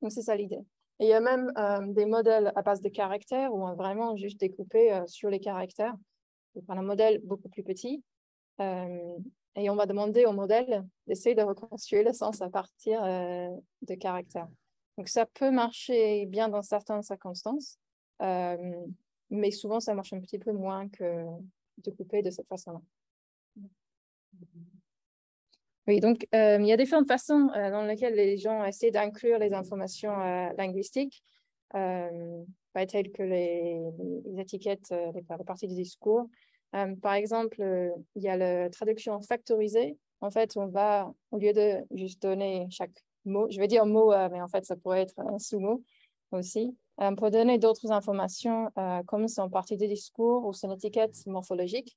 Donc, c'est ça l'idée. Et il y a même des modèles à base de caractères où on va vraiment juste découper sur les caractères. On prend un modèle beaucoup plus petit et on va demander au modèle d'essayer de reconstruire le sens à partir de caractères. Donc, ça peut marcher bien dans certaines circonstances, mais souvent, ça marche un petit peu moins que de couper de cette façon-là. Oui, donc il y a différentes façons dans lesquelles les gens essaient d'inclure les informations linguistiques, telles que les étiquettes, les parties du discours. Par exemple, il y a la traduction factorisée. En fait, on va, au lieu de juste donner chaque mot, je vais dire mot, mais en fait, ça pourrait être un sous-mot aussi, pour donner d'autres informations comme son partie du discours ou son étiquette morphologique.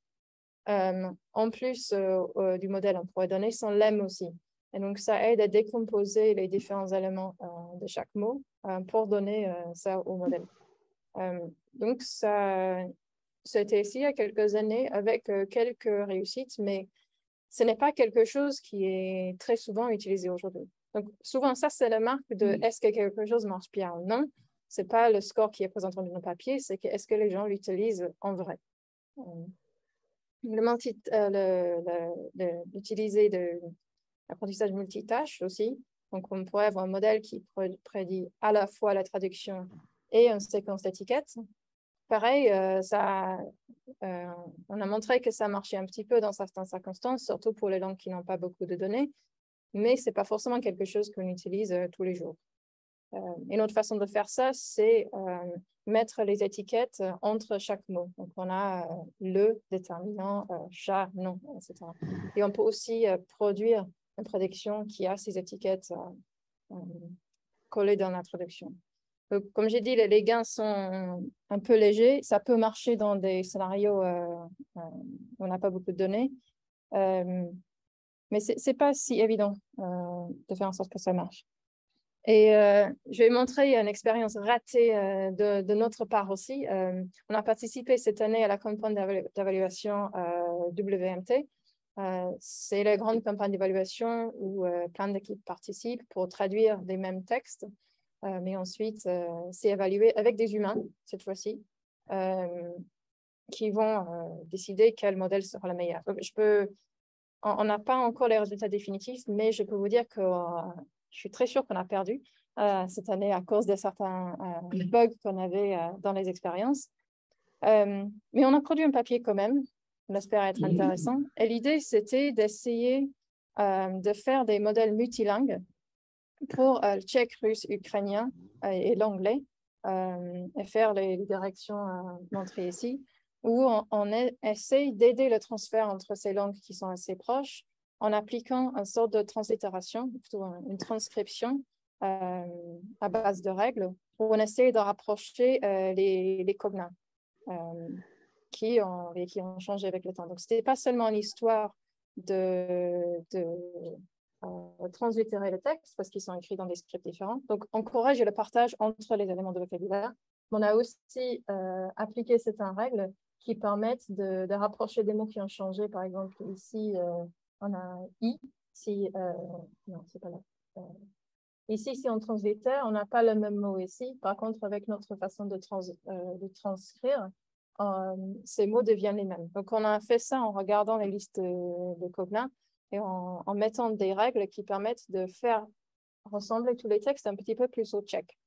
En plus du modèle, on pourrait donner son lemme aussi. Et donc, ça aide à décomposer les différents éléments de chaque mot pour donner ça au modèle. Donc, ça a été essayé il y a quelques années avec quelques réussites, mais ce n'est pas quelque chose qui est très souvent utilisé aujourd'hui. Donc, souvent, ça, c'est la marque de est-ce que quelque chose marche bien ou non. Ce n'est pas le score qui est présenté dans le papier, c'est que est-ce que les gens l'utilisent en vrai. L'utiliser de l'apprentissage multitâche aussi. Donc, on pourrait avoir un modèle qui prédit à la fois la traduction et une séquence d'étiquettes. Pareil, on a montré que ça marchait un petit peu dans certaines circonstances, surtout pour les langues qui n'ont pas beaucoup de données, mais ce n'est pas forcément quelque chose qu'on utilise tous les jours. Une autre façon de faire ça, c'est mettre les étiquettes entre chaque mot. Donc, on a le déterminant, chat, non, etc. Et on peut aussi produire une prédiction qui a ces étiquettes collées dans la traduction. Donc, comme j'ai dit, les gains sont un peu légers. Ça peut marcher dans des scénarios où on n'a pas beaucoup de données. Mais ce n'est pas si évident de faire en sorte que ça marche. Et je vais montrer une expérience ratée de notre part aussi. On a participé cette année à la campagne d'évaluation WMT. C'est la grande campagne d'évaluation où plein d'équipes participent pour traduire les mêmes textes, mais ensuite c'est évalué avec des humains cette fois-ci, qui vont décider quel modèle sera le meilleur. Donc, on n'a pas encore les résultats définitifs, mais je peux vous dire que je suis très sûre qu'on a perdu cette année à cause de certains bugs qu'on avait dans les expériences. Mais on a produit un papier quand même, on espère être intéressant. Et l'idée, c'était d'essayer de faire des modèles multilingues pour le tchèque, russe, ukrainien et l'anglais, et faire les directions montrées ici, où on essaye d'aider le transfert entre ces langues qui sont assez proches en appliquant une sorte de translittération, plutôt une transcription à base de règles, où on essaye de rapprocher les cognates qui ont changé avec le temps. Donc, ce n'était pas seulement une histoire de translittérer le texte parce qu'ils sont écrits dans des scripts différents. Donc, encourager le partage entre les éléments de vocabulaire. On a aussi appliqué certaines règles qui permettent de rapprocher des mots qui ont changé. Par exemple, ici, on a « i ». Non, c'est pas là. Ici, si on translittère, on n'a pas le même mot ici. Par contre, avec notre façon de transcrire, ces mots deviennent les mêmes. Donc, on a fait ça en regardant les listes de cognates et en mettant des règles qui permettent de faire ressembler tous les textes un petit peu plus au tchèque.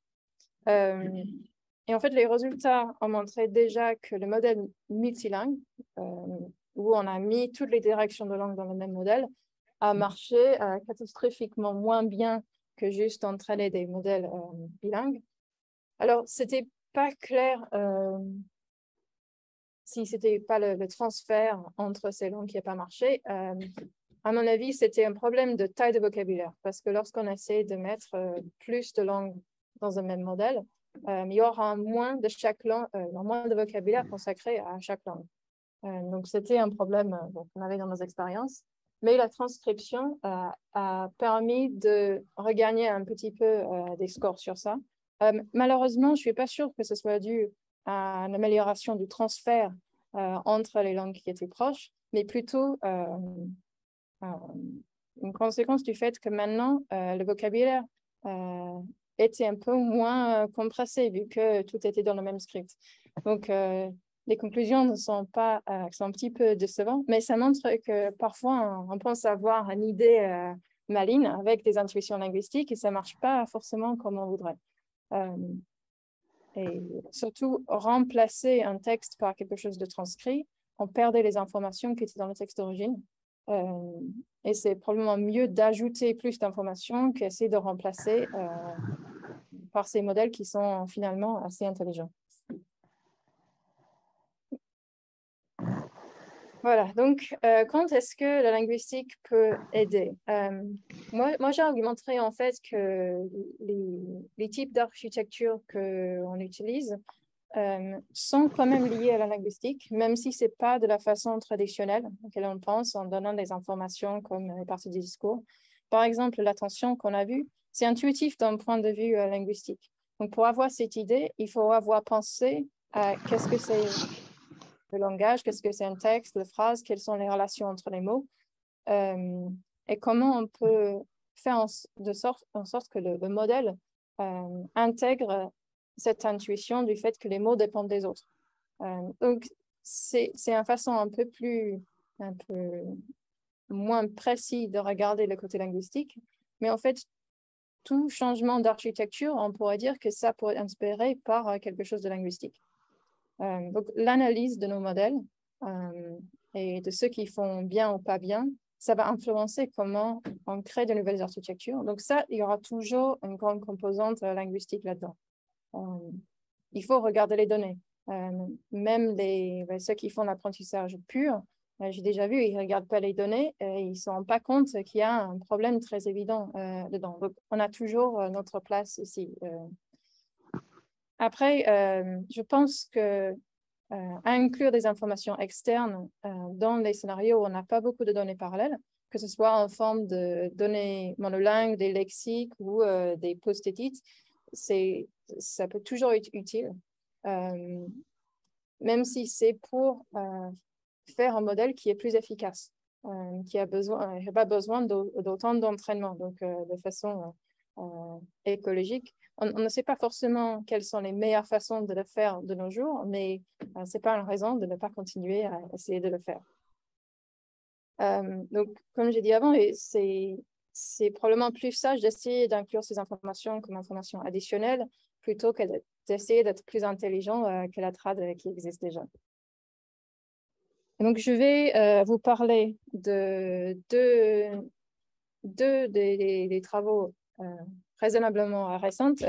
Et en fait, les résultats ont montré déjà que le modèle multilingue, où on a mis toutes les directions de langue dans le même modèle, a marché catastrophiquement moins bien que juste entraîner des modèles bilingues. Alors, ce n'était pas clair si ce n'était pas le transfert entre ces langues qui n'a pas marché. À mon avis, c'était un problème de taille de vocabulaire, parce que lorsqu'on essaie de mettre plus de langues dans un même modèle, il y aura moins de chaque langue, moins de vocabulaire consacré à chaque langue. Donc, c'était un problème qu'on avait dans nos expériences. Mais la transcription a permis de regagner un petit peu des scores sur ça. Malheureusement, je ne suis pas sûre que ce soit dû à une amélioration du transfert entre les langues qui étaient proches, mais plutôt une conséquence du fait que maintenant, le vocabulaire était un peu moins compressé vu que tout était dans le même script. Donc, les conclusions ne sont pas, sont un petit peu décevantes, mais ça montre que parfois, on pense avoir une idée maligne avec des intuitions linguistiques et ça ne marche pas forcément comme on voudrait. Et surtout, remplacer un texte par quelque chose de transcrit, on perdait les informations qui étaient dans le texte d'origine. Et c'est probablement mieux d'ajouter plus d'informations qu'essayer de remplacer par ces modèles qui sont finalement assez intelligents. Voilà, donc quand est-ce que la linguistique peut aider? Moi j'argumenterais en fait que les types d'architecture qu'on utilise sont quand même liés à la linguistique, même si ce n'est pas de la façon traditionnelle auquel on pense en donnant des informations comme les parties du discours. Par exemple, l'attention qu'on a vue, c'est intuitif d'un point de vue linguistique. Donc, pour avoir cette idée, il faut avoir pensé à qu'est-ce que c'est le langage, qu'est-ce que c'est un texte, la phrase, quelles sont les relations entre les mots, et comment on peut faire en sorte que le modèle intègre cette intuition du fait que les mots dépendent des autres. Donc, c'est une façon un peu moins précis de regarder le côté linguistique, mais en fait, tout changement d'architecture, on pourrait dire que ça pourrait être inspiré par quelque chose de linguistique. Donc, l'analyse de nos modèles et de ceux qui font bien ou pas bien, ça va influencer comment on crée de nouvelles architectures. Donc ça, il y aura toujours une grande composante linguistique là-dedans. Il faut regarder les données. Même ceux qui font l'apprentissage pur, j'ai déjà vu, ils ne regardent pas les données et ils ne se rendent pas compte qu'il y a un problème très évident dedans. Donc, on a toujours notre place ici. Après, je pense que inclure des informations externes dans les scénarios où on n'a pas beaucoup de données parallèles, que ce soit en forme de données monolingues, des lexiques ou des post-it, ça peut toujours être utile, même si c'est pour faire un modèle qui est plus efficace, qui n'a pas besoin d'autant d'entraînement, donc de façon écologique. On ne sait pas forcément quelles sont les meilleures façons de le faire de nos jours, mais ce n'est pas une raison de ne pas continuer à essayer de le faire. Donc, comme j'ai dit avant, c'est probablement plus sage d'essayer d'inclure ces informations comme informations additionnelles plutôt que d'essayer d'être plus intelligent que la trad qui existe déjà. Et donc, je vais vous parler de deux des travaux raisonnablement récentes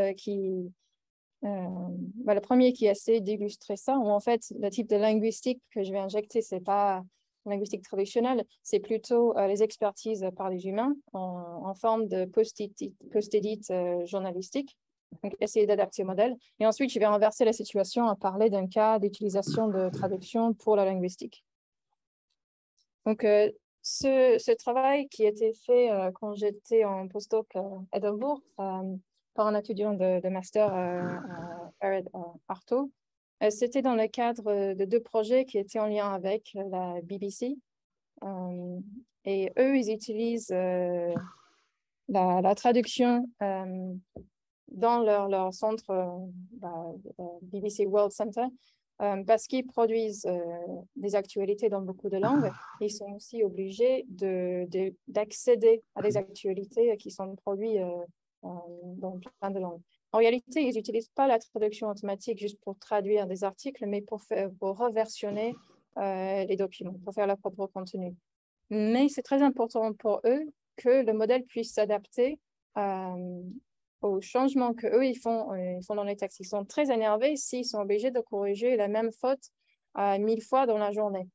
le premier qui essaie d'illustrer ça, où en fait, le type de linguistique que je vais injecter, ce n'est pas linguistique traditionnelle, c'est plutôt les expertises par les humains en forme de post-it journalistique. Donc, essayer d'adapter au modèle. Et ensuite, je vais renverser la situation à parler d'un cas d'utilisation de traduction pour la linguistique. Donc, ce travail qui a été fait quand j'étais en postdoc à Édimbourg par un étudiant de master à Arto, c'était dans le cadre de deux projets qui étaient en lien avec la BBC. Et eux, ils utilisent la traduction dans leur centre BBC World Center parce qu'ils produisent des actualités dans beaucoup de langues. Ils sont aussi obligés d'accéder à des actualités qui sont produites dans plein de langues. En réalité, ils n'utilisent pas la traduction automatique juste pour traduire des articles, mais pour reversionner les documents, pour faire leur propre contenu. Mais c'est très important pour eux que le modèle puisse s'adapter aux changements qu'eux, ils font dans les textes. Ils sont très énervés s'ils sont obligés de corriger la même faute 1000 fois dans la journée.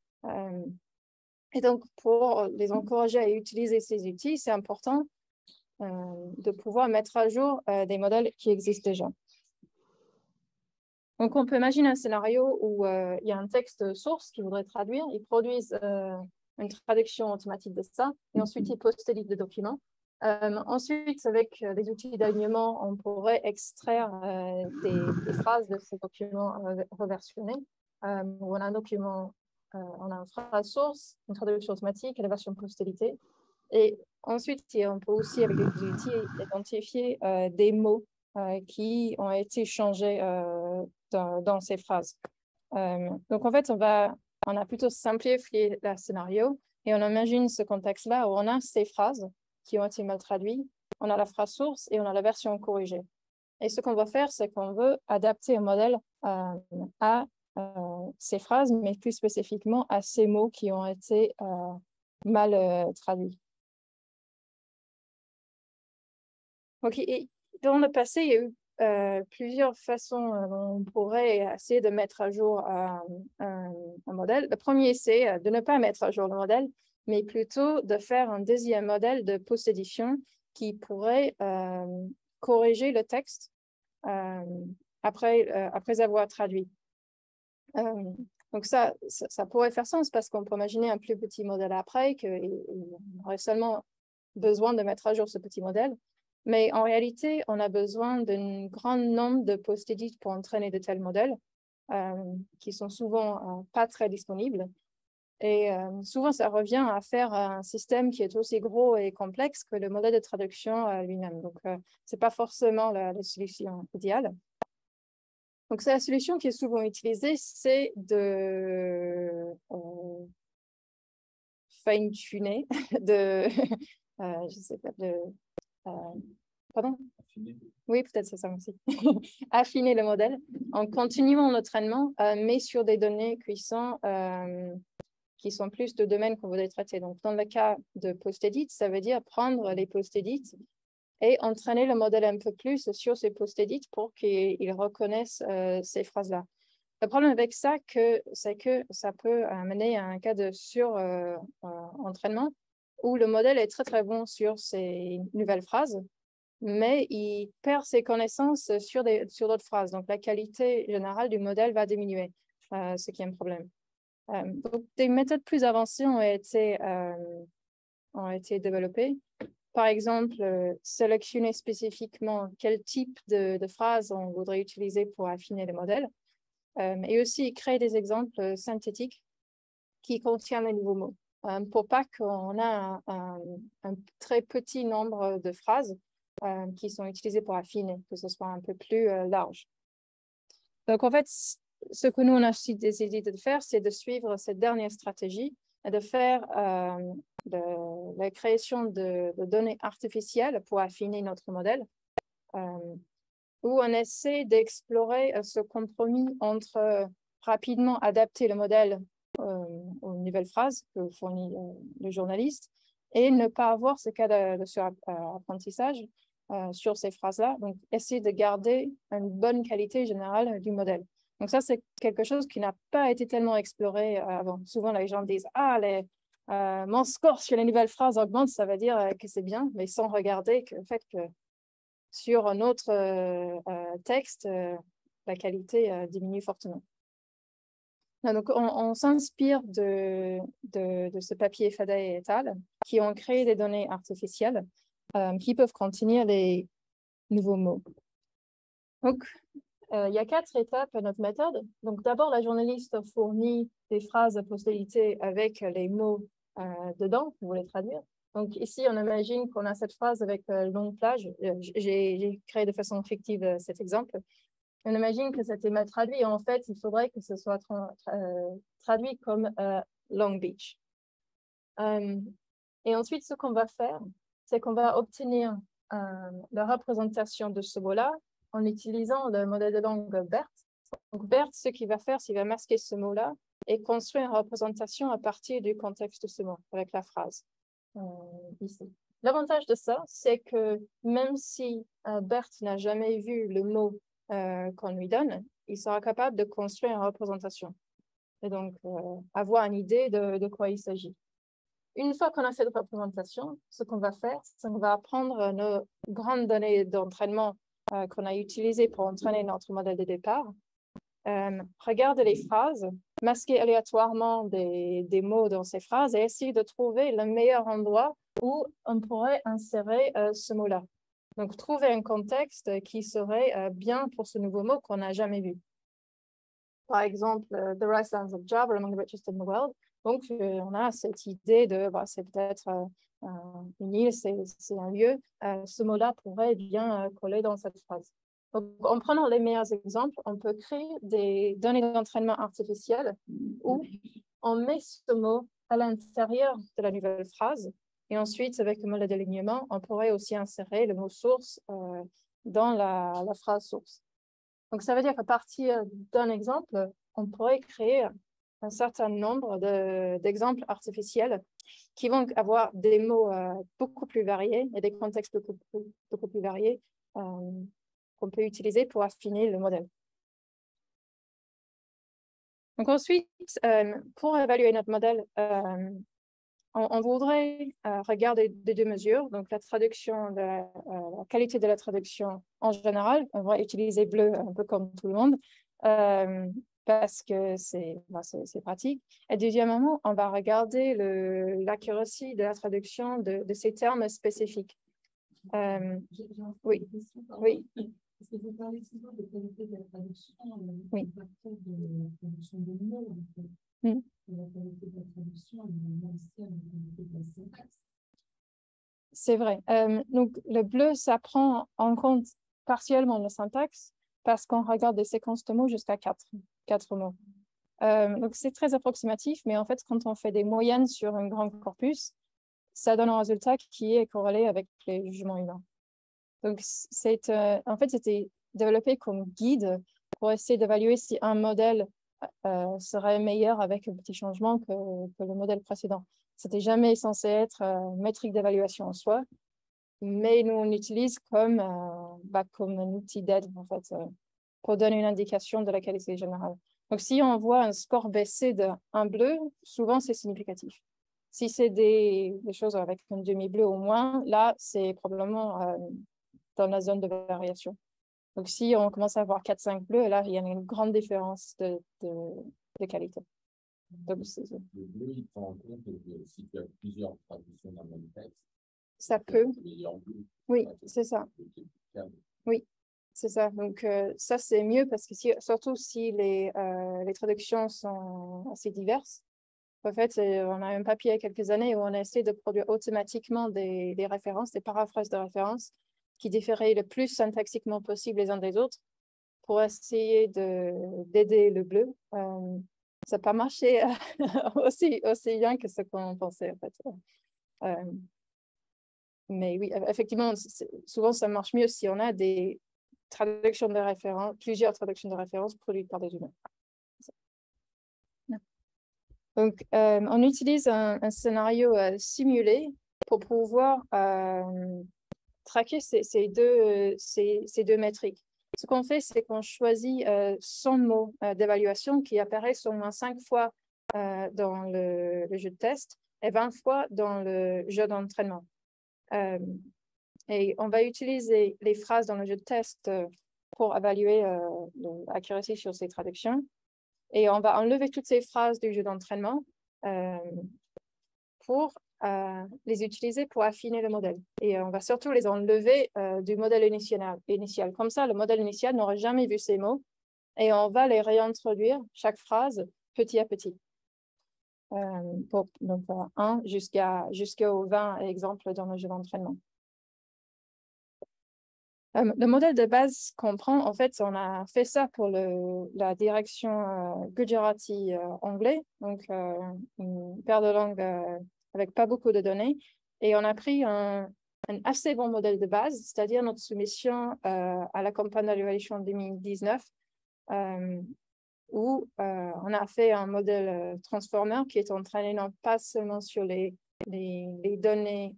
Et donc, pour les encourager à utiliser ces outils, c'est important de pouvoir mettre à jour des modèles qui existent déjà. Donc, on peut imaginer un scénario où il y a un texte source qui voudrait traduire. Ils produisent une traduction automatique de ça, et ensuite, ils post-éditent le document. Ensuite, avec des outils d'alignement, on pourrait extraire des phrases de ces documents reversionnés. Où on a un document, on a une phrase source, une traduction automatique et la version post-éditée. Et ensuite, on peut aussi, avec des outils, identifier des mots qui ont été changés dans ces phrases. Donc, en fait, on a plutôt simplifié le scénario et on imagine ce contexte-là où on a ces phrases qui ont été mal traduites, on a la phrase source et on a la version corrigée. Et ce qu'on va faire, c'est qu'on veut adapter un modèle à ces phrases, mais plus spécifiquement à ces mots qui ont été mal traduits. Okay. Et dans le passé, il y a eu plusieurs façons dont on pourrait essayer de mettre à jour un modèle. Le premier, c'est de ne pas mettre à jour le modèle, mais plutôt de faire un deuxième modèle de post-édition qui pourrait corriger le texte après avoir traduit. Donc ça pourrait faire sens parce qu'on peut imaginer un plus petit modèle après, qu'il aurait seulement besoin de mettre à jour ce petit modèle. Mais en réalité, on a besoin d'un grand nombre de post-it pour entraîner de tels modèles qui sont souvent pas très disponibles. Et souvent, ça revient à faire un système qui est aussi gros et complexe que le modèle de traduction lui-même. Donc, ce n'est pas forcément la solution idéale. Donc, la solution qui est souvent utilisée, c'est de fine-tuner, je sais pas, pardon? Oui, peut-être c'est ça aussi. Affiner le modèle en continuant l'entraînement, mais sur des données qui sont plus de domaines qu'on voudrait traiter. Donc, dans le cas de post-edit, ça veut dire prendre les post-edits et entraîner le modèle un peu plus sur ces post-edits pour qu'il reconnaisse ces phrases-là. Le problème avec ça, c'est que ça peut amener à un cas de sur-entraînement où le modèle est très, très bon sur ces nouvelles phrases, mais il perd ses connaissances sur d'autres phrases. Donc, la qualité générale du modèle va diminuer. ce qui est un problème. Donc, des méthodes plus avancées ont été développées. Par exemple, sélectionner spécifiquement quel type de phrases on voudrait utiliser pour affiner les modèles. Et aussi créer des exemples synthétiques qui contiennent les nouveaux mots. Pour pas qu'on ait un très petit nombre de phrases qui sont utilisées pour affiner, que ce soit un peu plus large. Donc, en fait, ce que nous, on a décidé de faire, c'est de suivre cette dernière stratégie et de faire la création de données artificielles pour affiner notre modèle, où on essaie d'explorer ce compromis entre rapidement adapter le modèle aux nouvelles phrases que fournit le journaliste et ne pas avoir ce cas de surapprentissage sur ces phrases-là. Donc, essayer de garder une bonne qualité générale du modèle. Donc, ça, c'est quelque chose qui n'a pas été tellement exploré avant. Souvent, les gens disent « Ah, mon score sur les nouvelles phrases augmente, ça veut dire que c'est bien », mais sans regarder le fait que sur un autre texte, la qualité diminue fortement. Donc, on s'inspire de ce papier Fadday et al. Qui ont créé des données artificielles qui peuvent contenir les nouveaux mots. Donc, il y a 4 étapes à notre méthode. Donc, d'abord, la journaliste fournit des phrases de postérité avec les mots dedans pour les traduire. Donc, ici, on imagine qu'on a cette phrase avec longue plage. J'ai créé de façon fictive cet exemple. On imagine que c'était mal traduit. En fait, il faudrait que ce soit traduit comme Long Beach. Et ensuite, ce qu'on va faire, c'est qu'on va obtenir la représentation de ce mot-là en utilisant le modèle de langue BERT. Donc, BERT, ce qu'il va faire, c'est qu'il va masquer ce mot-là et construire une représentation à partir du contexte de ce mot, avec la phrase ici. L'avantage de ça, c'est que même si BERT n'a jamais vu le mot qu'on lui donne, il sera capable de construire une représentation et donc avoir une idée de quoi il s'agit. Une fois qu'on a cette représentation, ce qu'on va faire, c'est qu'on va prendre nos grandes données d'entraînement qu'on a utilisées pour entraîner notre modèle de départ, regarder les phrases, masquer aléatoirement des mots dans ces phrases et essayer de trouver le meilleur endroit où on pourrait insérer ce mot-là. Donc, trouver un contexte qui serait bien pour ce nouveau mot qu'on n'a jamais vu. Par exemple, The Rice Lands of Java among the richest in the world. Donc, on a cette idée de, c'est peut-être une île, c'est un lieu. Ce mot-là pourrait bien coller dans cette phrase. Donc, en prenant les meilleurs exemples, on peut créer des données d'entraînement artificielles où on met ce mot à l'intérieur de la nouvelle phrase. Et ensuite, avec le modèle d'alignement, on pourrait aussi insérer le mot source dans la phrase source. Donc, ça veut dire qu'à partir d'un exemple, on pourrait créer un certain nombre d'exemples artificiels qui vont avoir des mots beaucoup plus variés et des contextes beaucoup plus variés qu'on peut utiliser pour affiner le modèle. Donc ensuite, pour évaluer notre modèle, on voudrait regarder des 2 mesures, donc la traduction, la qualité de la traduction en général. On va utiliser bleu un peu comme tout le monde parce que c'est pratique. Et deuxièmement, on va regarder l'accuracy de la traduction de ces termes spécifiques. Oui. Oui. Est-ce que vous parlez souvent de qualité de la traduction oui. à partir de la traduction de mots, en fait. La qualité de la traduction est aussi à la qualité de la syntaxe. C'est vrai. Donc, le bleu, ça prend en compte partiellement la syntaxe parce qu'on regarde des séquences de mots jusqu'à 4 mots. Donc, c'est très approximatif, mais en fait, quand on fait des moyennes sur un grand corpus, ça donne un résultat qui est corrélé avec les jugements humains. Donc, en fait, c'était développé comme guide pour essayer d'évaluer si un modèle serait meilleur avec un petit changement que le modèle précédent. C'était jamais censé être métrique d'évaluation en soi, mais nous, on l'utilise comme un outil d'aide, en fait, pour donner une indication de la qualité générale. Donc, si on voit un score baisser d'un bleu, souvent, c'est significatif. Si c'est des choses avec un demi-bleu au moins, là, c'est probablement dans la zone de variation. Donc, si on commence à avoir 4-5 bleus, là, il y a une grande différence de qualité. Donc, le bleu, il prend en compte que si tu as plusieurs traductions dans le même texte, ça peut. Oui, ouais, c'est ça. Oui, c'est ça. Donc, ça, c'est mieux parce que surtout si les traductions sont assez diverses. En fait, on a un papier il y a quelques années où on a essayé de produire automatiquement des références, des paraphrases de références qui différaient le plus syntaxiquement possible les uns des autres pour essayer d'aider le bleu. Ça n'a pas marché aussi bien que ce qu'on pensait, en fait. Mais oui, effectivement, souvent, ça marche mieux si on a des traductions de référence, plusieurs traductions de référence produites par des humains. Donc, on utilise un scénario simulé pour pouvoir traquer ces deux métriques. Ce qu'on fait, c'est qu'on choisit 100 mots d'évaluation qui apparaissent au moins 5 fois dans le jeu de test et 20 fois dans le jeu d'entraînement. Et on va utiliser les phrases dans le jeu de test pour évaluer l'accuracy sur ces traductions. Et on va enlever toutes ces phrases du jeu d'entraînement pour les utiliser pour affiner le modèle. Et on va surtout les enlever du modèle initial. Comme ça, le modèle initial n'aura jamais vu ces mots et on va les réintroduire, chaque phrase, petit à petit. Donc, 1 jusqu'aux 20 exemples dans le jeu d'entraînement. Le modèle de base qu'on prend, en fait, on a fait ça pour la direction Gujarati anglais, donc une paire de langues avec pas beaucoup de données. Et on a pris un assez bon modèle de base, c'est-à-dire notre soumission à la campagne d'évaluation 2019, où on a fait un modèle transformer qui est entraîné non pas seulement sur les données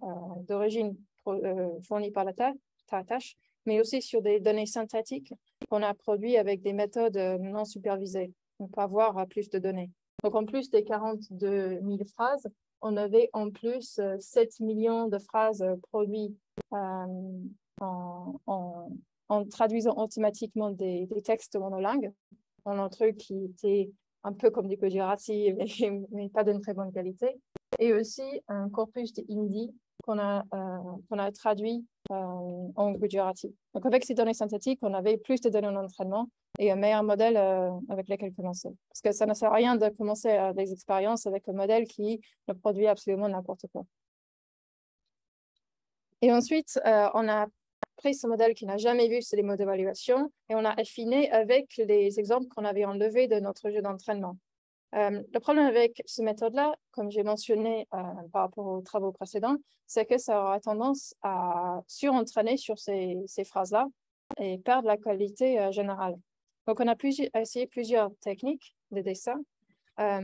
d'origine fournies par la tâche, mais aussi sur des données synthétiques qu'on a produites avec des méthodes non supervisées. On peut avoir plus de données. Donc, en plus des 42 000 phrases, on avait en plus 7 millions de phrases produites en traduisant automatiquement des textes monolingues, en un truc qui était un peu comme du Gujarati, mais pas d'une très bonne qualité. Et aussi un corpus de hindi qu'on a traduit en Gujarati. Donc, avec ces données synthétiques, on avait plus de données d'entraînement et un meilleur modèle avec lequel commencer. Parce que ça ne sert à rien de commencer des expériences avec un modèle qui ne produit absolument n'importe quoi. Et ensuite, on a pris ce modèle qui n'a jamais vu ces mots d'évaluation et on a affiné avec les exemples qu'on avait enlevés de notre jeu d'entraînement. Le problème avec cette méthode-là, comme j'ai mentionné par rapport aux travaux précédents, c'est que ça aura tendance à surentraîner sur ces phrases-là et perdre la qualité générale. Donc, on a essayé plusieurs techniques de dessin. La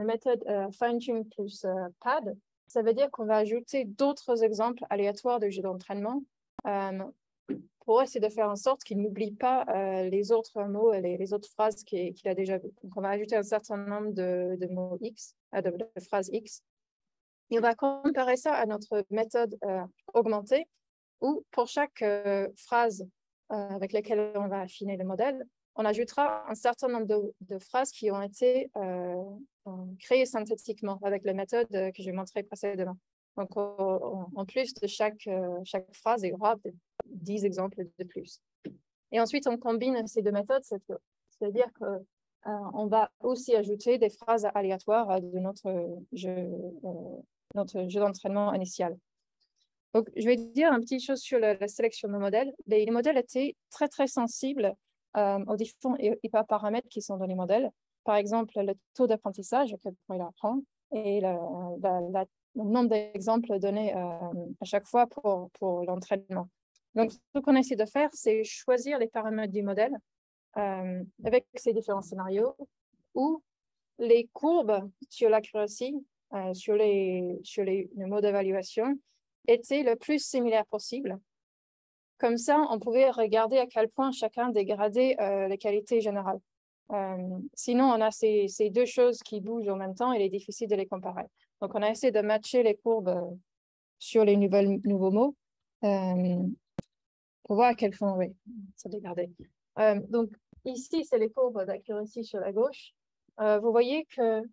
méthode fine-tune plus pad, ça veut dire qu'on va ajouter d'autres exemples aléatoires de jeux d'entraînement pour essayer de faire en sorte qu'il n'oublie pas les autres mots et les autres phrases qu'il a déjà vues. Donc, on va ajouter un certain nombre de mots X, de phrases X. Et on va comparer ça à notre méthode augmentée, où pour chaque phrase avec laquelle on va affiner le modèle, on ajoutera un certain nombre de phrases qui ont été créées synthétiquement avec la méthode que j'ai montrée précédemment. Donc, en plus de chaque phrase, il y aura 10 exemples de plus. Et ensuite, on combine ces deux méthodes, c'est-à-dire qu'on va aussi ajouter des phrases aléatoires de notre jeu d'entraînement initial. Donc, je vais dire une petite chose sur la sélection de modèles. Les modèles étaient très, très sensibles aux différents hyperparamètres qui sont dans les modèles. Par exemple, le taux d'apprentissage, à quel point il apprend, et le nombre d'exemples donnés à chaque fois pour l'entraînement. Donc, ce qu'on essaie de faire, c'est choisir les paramètres du modèle avec ces différents scénarios où les courbes sur l'accuracy, sur les mots d'évaluation, étaient le plus similaires possible. Comme ça, on pouvait regarder à quel point chacun dégradait les qualités générales. Sinon, on a ces deux choses qui bougent en même temps et il est difficile de les comparer. Donc, on a essayé de matcher les courbes sur les nouveaux mots pour voir à quel point, oui, ça dégradé. Donc, ici, c'est les courbes d'accuracy sur la gauche. Vous voyez que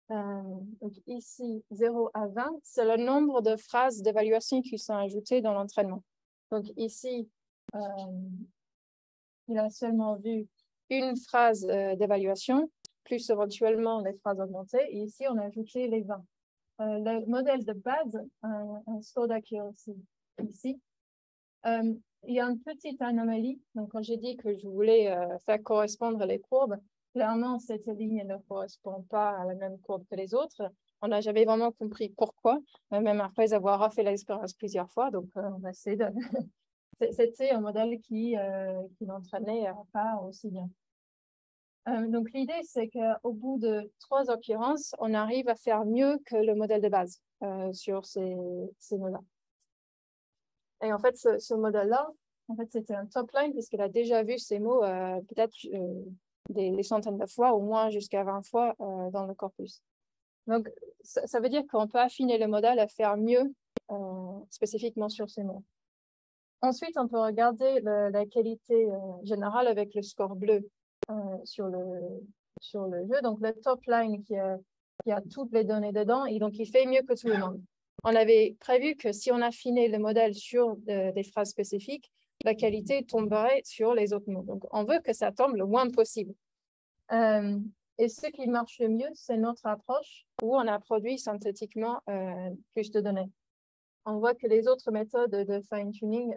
donc ici, 0 à 20, c'est le nombre de phrases d'évaluation qui sont ajoutées dans l'entraînement. Donc ici, il a seulement vu une phrase d'évaluation, plus éventuellement les phrases augmentées. Et ici, on a ajouté les 20. Le modèle de base, un score d'accuracy ici, il y a une petite anomalie. Donc, quand j'ai dit que je voulais faire correspondre les courbes, clairement, cette ligne ne correspond pas à la même courbe que les autres. On n'a jamais vraiment compris pourquoi, même après avoir refait l'expérience plusieurs fois. Donc, on va essayer de... C'était un modèle qui n'entraînait pas aussi bien. Donc, l'idée, c'est qu'au bout de 3 occurrences, on arrive à faire mieux que le modèle de base sur ces mots-là. Et en fait, ce modèle-là, en fait, c'était un top line puisqu'il a déjà vu ces mots peut-être des centaines de fois, au moins jusqu'à 20 fois dans le corpus. Donc, ça veut dire qu'on peut affiner le modèle à faire mieux spécifiquement sur ces mots. Ensuite, on peut regarder la qualité générale avec le score bleu sur le jeu. Donc, le top line qui a toutes les données dedans, et donc il fait mieux que tout le monde. On avait prévu que si on affinait le modèle sur des phrases spécifiques, la qualité tomberait sur les autres mots. Donc, on veut que ça tombe le moins possible. Et ce qui marche le mieux, c'est notre approche où on a produit synthétiquement plus de données. On voit que les autres méthodes de fine-tuning,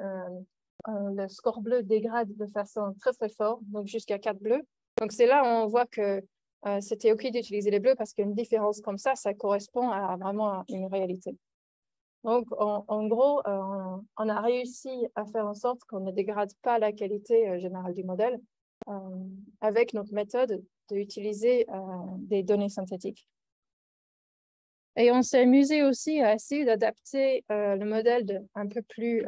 le score bleu dégrade de façon très, très forte, donc jusqu'à 4 bleus. Donc, c'est là où on voit que c'était OK d'utiliser les bleus parce qu'une différence comme ça correspond à vraiment une réalité. Donc, en gros, on a réussi à faire en sorte qu'on ne dégrade pas la qualité générale du modèle avec notre méthode d'utiliser des données synthétiques. Et on s'est amusé aussi à essayer d'adapter le modèle un peu plus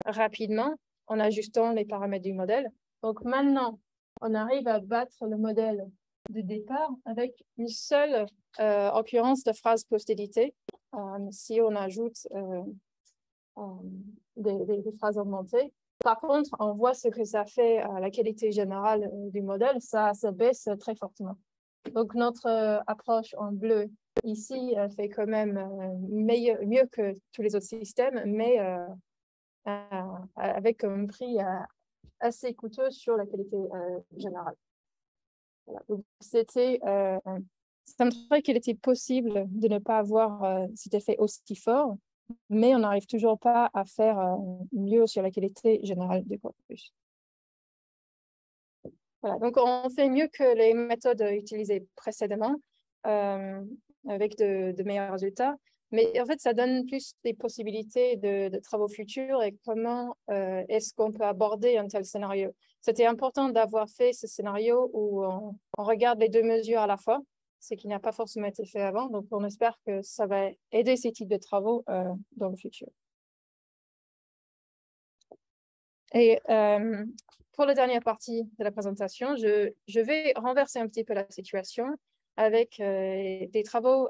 rapidement en ajustant les paramètres du modèle. Donc maintenant, on arrive à battre le modèle de départ avec une seule occurrence de phrase post-éditée. Si on ajoute des phrases augmentées. Par contre, on voit ce que ça fait à la qualité générale du modèle, ça baisse très fortement. Donc, notre approche en bleu ici fait quand même mieux que tous les autres systèmes, mais avec un prix assez coûteux sur la qualité générale. Voilà. C'était ça montrait qu'il était possible de ne pas avoir cet effet aussi fort, mais on n'arrive toujours pas à faire mieux sur la qualité générale du corpus. Voilà, donc on fait mieux que les méthodes utilisées précédemment, avec de meilleurs résultats, mais en fait, ça donne plus des possibilités de travaux futurs et comment est-ce qu'on peut aborder un tel scénario. C'était important d'avoir fait ce scénario où on regarde les deux mesures à la fois, ce qui n'a pas forcément été fait avant, donc on espère que ça va aider ces types de travaux dans le futur. Et pour la dernière partie de la présentation, je vais renverser un petit peu la situation avec des travaux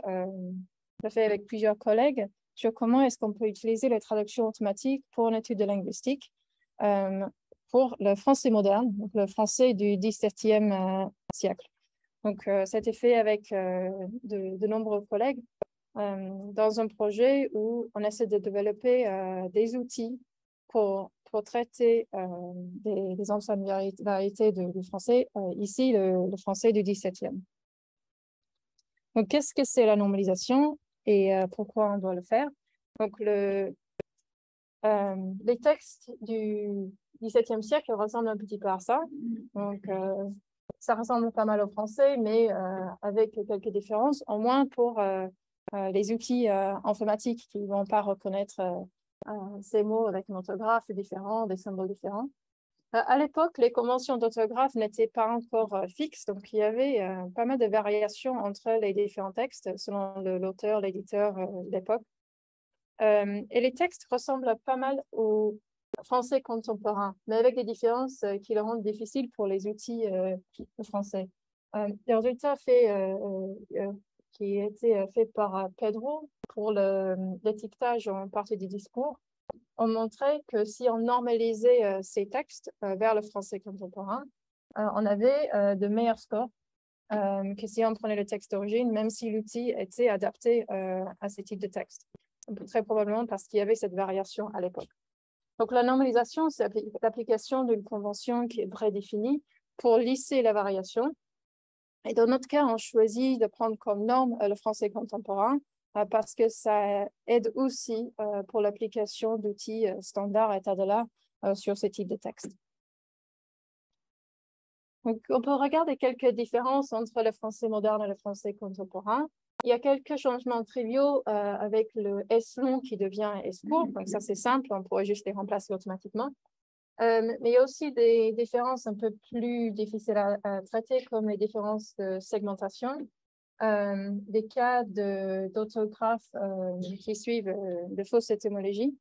faits avec plusieurs collègues sur comment est-ce qu'on peut utiliser la traduction automatique pour une étude de linguistique pour le français moderne, donc le français du XVIIe siècle. Donc, ça a été fait avec de nombreux collègues dans un projet où on essaie de développer des outils pour traiter des anciennes variétés du français, ici le français du XVIIe. Donc, qu'est-ce que c'est la normalisation et pourquoi on doit le faire? Donc, les textes du XVIIe siècle ressemblent un petit peu à ça. Donc, ça ressemble pas mal au français, mais avec quelques différences, au moins pour les outils informatiques qui ne vont pas reconnaître ces mots avec une orthographe différente, des symboles différents. À l'époque, les conventions d'orthographe n'étaient pas encore fixes, donc il y avait pas mal de variations entre les différents textes selon l'auteur, l'éditeur d'époque. Et les textes ressemblent pas mal au français contemporain, mais avec des différences qui le rendent difficile pour les outils de français. Le résultat qui a été fait par Pedro pour l'étiquetage en partie du discours ont montré que si on normalisait ces textes vers le français contemporain, on avait de meilleurs scores que si on prenait le texte d'origine, même si l'outil était adapté à ce type de texte. Très probablement parce qu'il y avait cette variation à l'époque. Donc, la normalisation, c'est l'application d'une convention qui est prédéfinie pour lisser la variation. Et dans notre cas, on choisit de prendre comme norme le français contemporain parce que ça aide aussi pour l'application d'outils standards état de l'art sur ce type de texte. Donc, on peut regarder quelques différences entre le français moderne et le français contemporain. Il y a quelques changements triviaux avec le S long qui devient S court. Donc, ça, c'est simple. On pourrait juste les remplacer automatiquement. Mais il y a aussi des différences un peu plus difficiles à traiter, comme les différences de segmentation, des cas d'autographes qui suivent de fausses étymologies,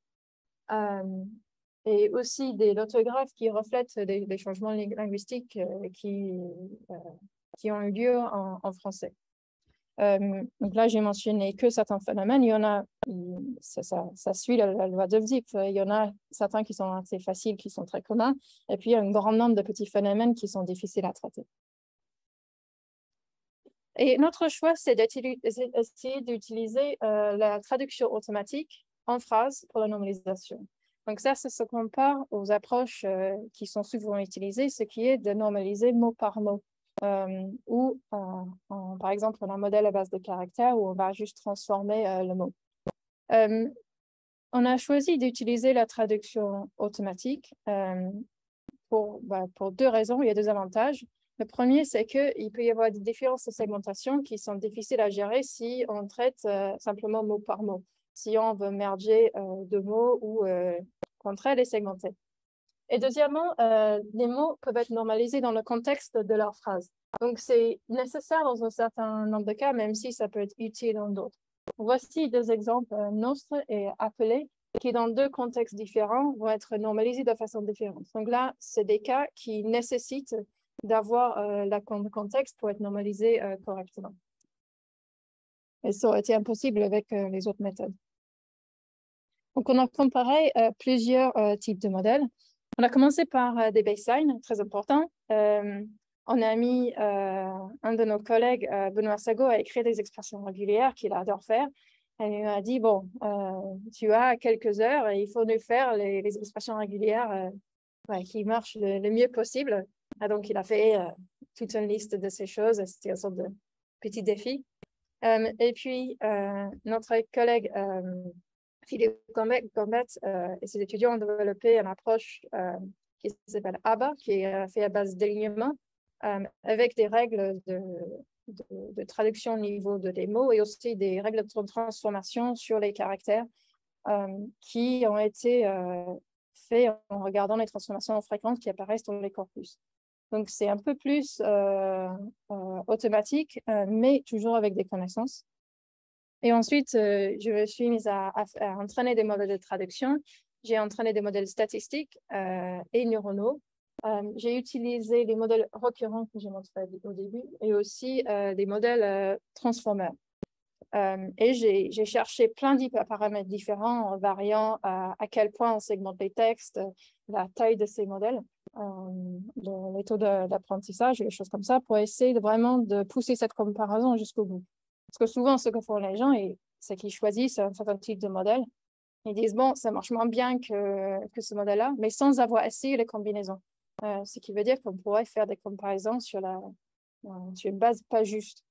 et aussi l'orthographe qui reflètent des changements linguistiques qui ont eu lieu en français. Donc là, j'ai mentionné que certains phénomènes. Il y en a, ça suit la loi de Zipf. Il y en a certains qui sont assez faciles, qui sont très communs. Et puis, il y a un grand nombre de petits phénomènes qui sont difficiles à traiter. Et notre choix, c'est d'essayer d'utiliser la traduction automatique en phrase pour la normalisation. Donc ça se compare aux approches qui sont souvent utilisées, ce qui est de normaliser mot par mot. Ou par exemple, on a un modèle à base de caractères où on va juste transformer le mot. On a choisi d'utiliser la traduction automatique pour deux raisons. Il y a deux avantages. Le premier, c'est qu'il peut y avoir des différences de segmentation qui sont difficiles à gérer si on traite simplement mot par mot. Si on veut merger deux mots ou contraire les segmenter. Et deuxièmement, les mots peuvent être normalisés dans le contexte de leur phrase. Donc, c'est nécessaire dans un certain nombre de cas, même si ça peut être utile dans d'autres. Voici deux exemples, nostre et appelé, qui dans deux contextes différents vont être normalisés de façon différente. Donc là, c'est des cas qui nécessitent d'avoir le contexte pour être normalisé correctement. Et ça aurait été impossible avec les autres méthodes. Donc, on a comparé plusieurs types de modèles. On a commencé par des baselines, très importants. On a mis un de nos collègues, Benoît Sago, à écrire des expressions régulières qu'il adore faire. Et il m'a dit, bon, tu as quelques heures et il faut nous faire les expressions régulières qui marchent le mieux possible. Et donc, il a fait toute une liste de ces choses. C'était une sorte de petit défi. Et puis, notre collègue Philippe Gombet et ses étudiants ont développé une approche qui s'appelle ABA, qui est faite à base d'alignement, avec des règles de traduction au niveau des mots et aussi des règles de transformation sur les caractères qui ont été faits en regardant les transformations fréquentes qui apparaissent dans les corpus. Donc, c'est un peu plus automatique, mais toujours avec des connaissances. Et ensuite, je me suis mise à entraîner des modèles de traduction. J'ai entraîné des modèles statistiques et neuronaux. J'ai utilisé les modèles récurrents que j'ai montré au début et aussi des modèles transformers. Et j'ai cherché plein de paramètres différents en variant à quel point on segmente les textes, la taille de ces modèles, les taux d'apprentissage et des choses comme ça pour essayer vraiment de pousser cette comparaison jusqu'au bout. Parce que souvent, ce que font les gens, c'est qu'ils choisissent un certain type de modèle. Ils disent, bon, ça marche moins bien que ce modèle-là, mais sans avoir essayé les combinaisons. Ce qui veut dire qu'on pourrait faire des comparaisons sur une base pas juste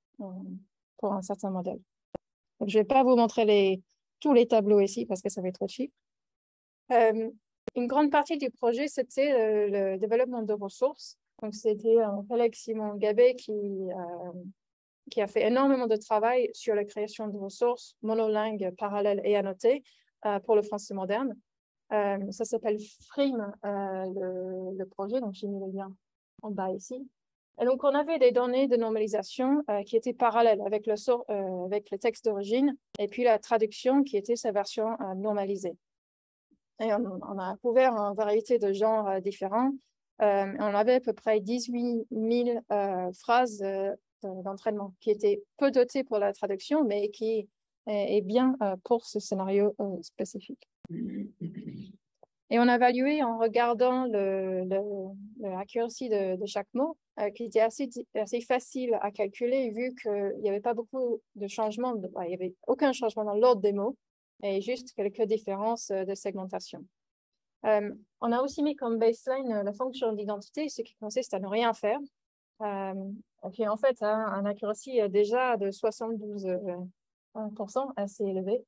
pour un certain modèle. Donc, je ne vais pas vous montrer tous les tableaux ici parce que ça va être trop chiffre. Une grande partie du projet, c'était le développement de ressources. Donc, c'était un collègue, Simon Gabet, qui a fait énormément de travail sur la création de ressources monolingues, parallèles et annotées pour le français moderne. Ça s'appelle FRIM, le projet, donc j'ai mis le lien en bas ici. Et donc, on avait des données de normalisation qui étaient parallèles avec le texte d'origine et puis la traduction qui était sa version normalisée. Et on a couvert une variété de genres différents. On avait à peu près 18 000 phrases d'entraînement qui étaient peu dotées pour la traduction, mais qui est bien pour ce scénario spécifique. Et on a évalué en regardant l'accuracy de chaque mot, qui était assez facile à calculer, vu qu'il n'y avait pas beaucoup de changements, il n'y avait aucun changement dans l'ordre des mots, et juste quelques différences de segmentation. On a aussi mis comme baseline la fonction d'identité, ce qui consiste à ne rien faire, qui en fait a un accuracy déjà de 72%, assez élevé.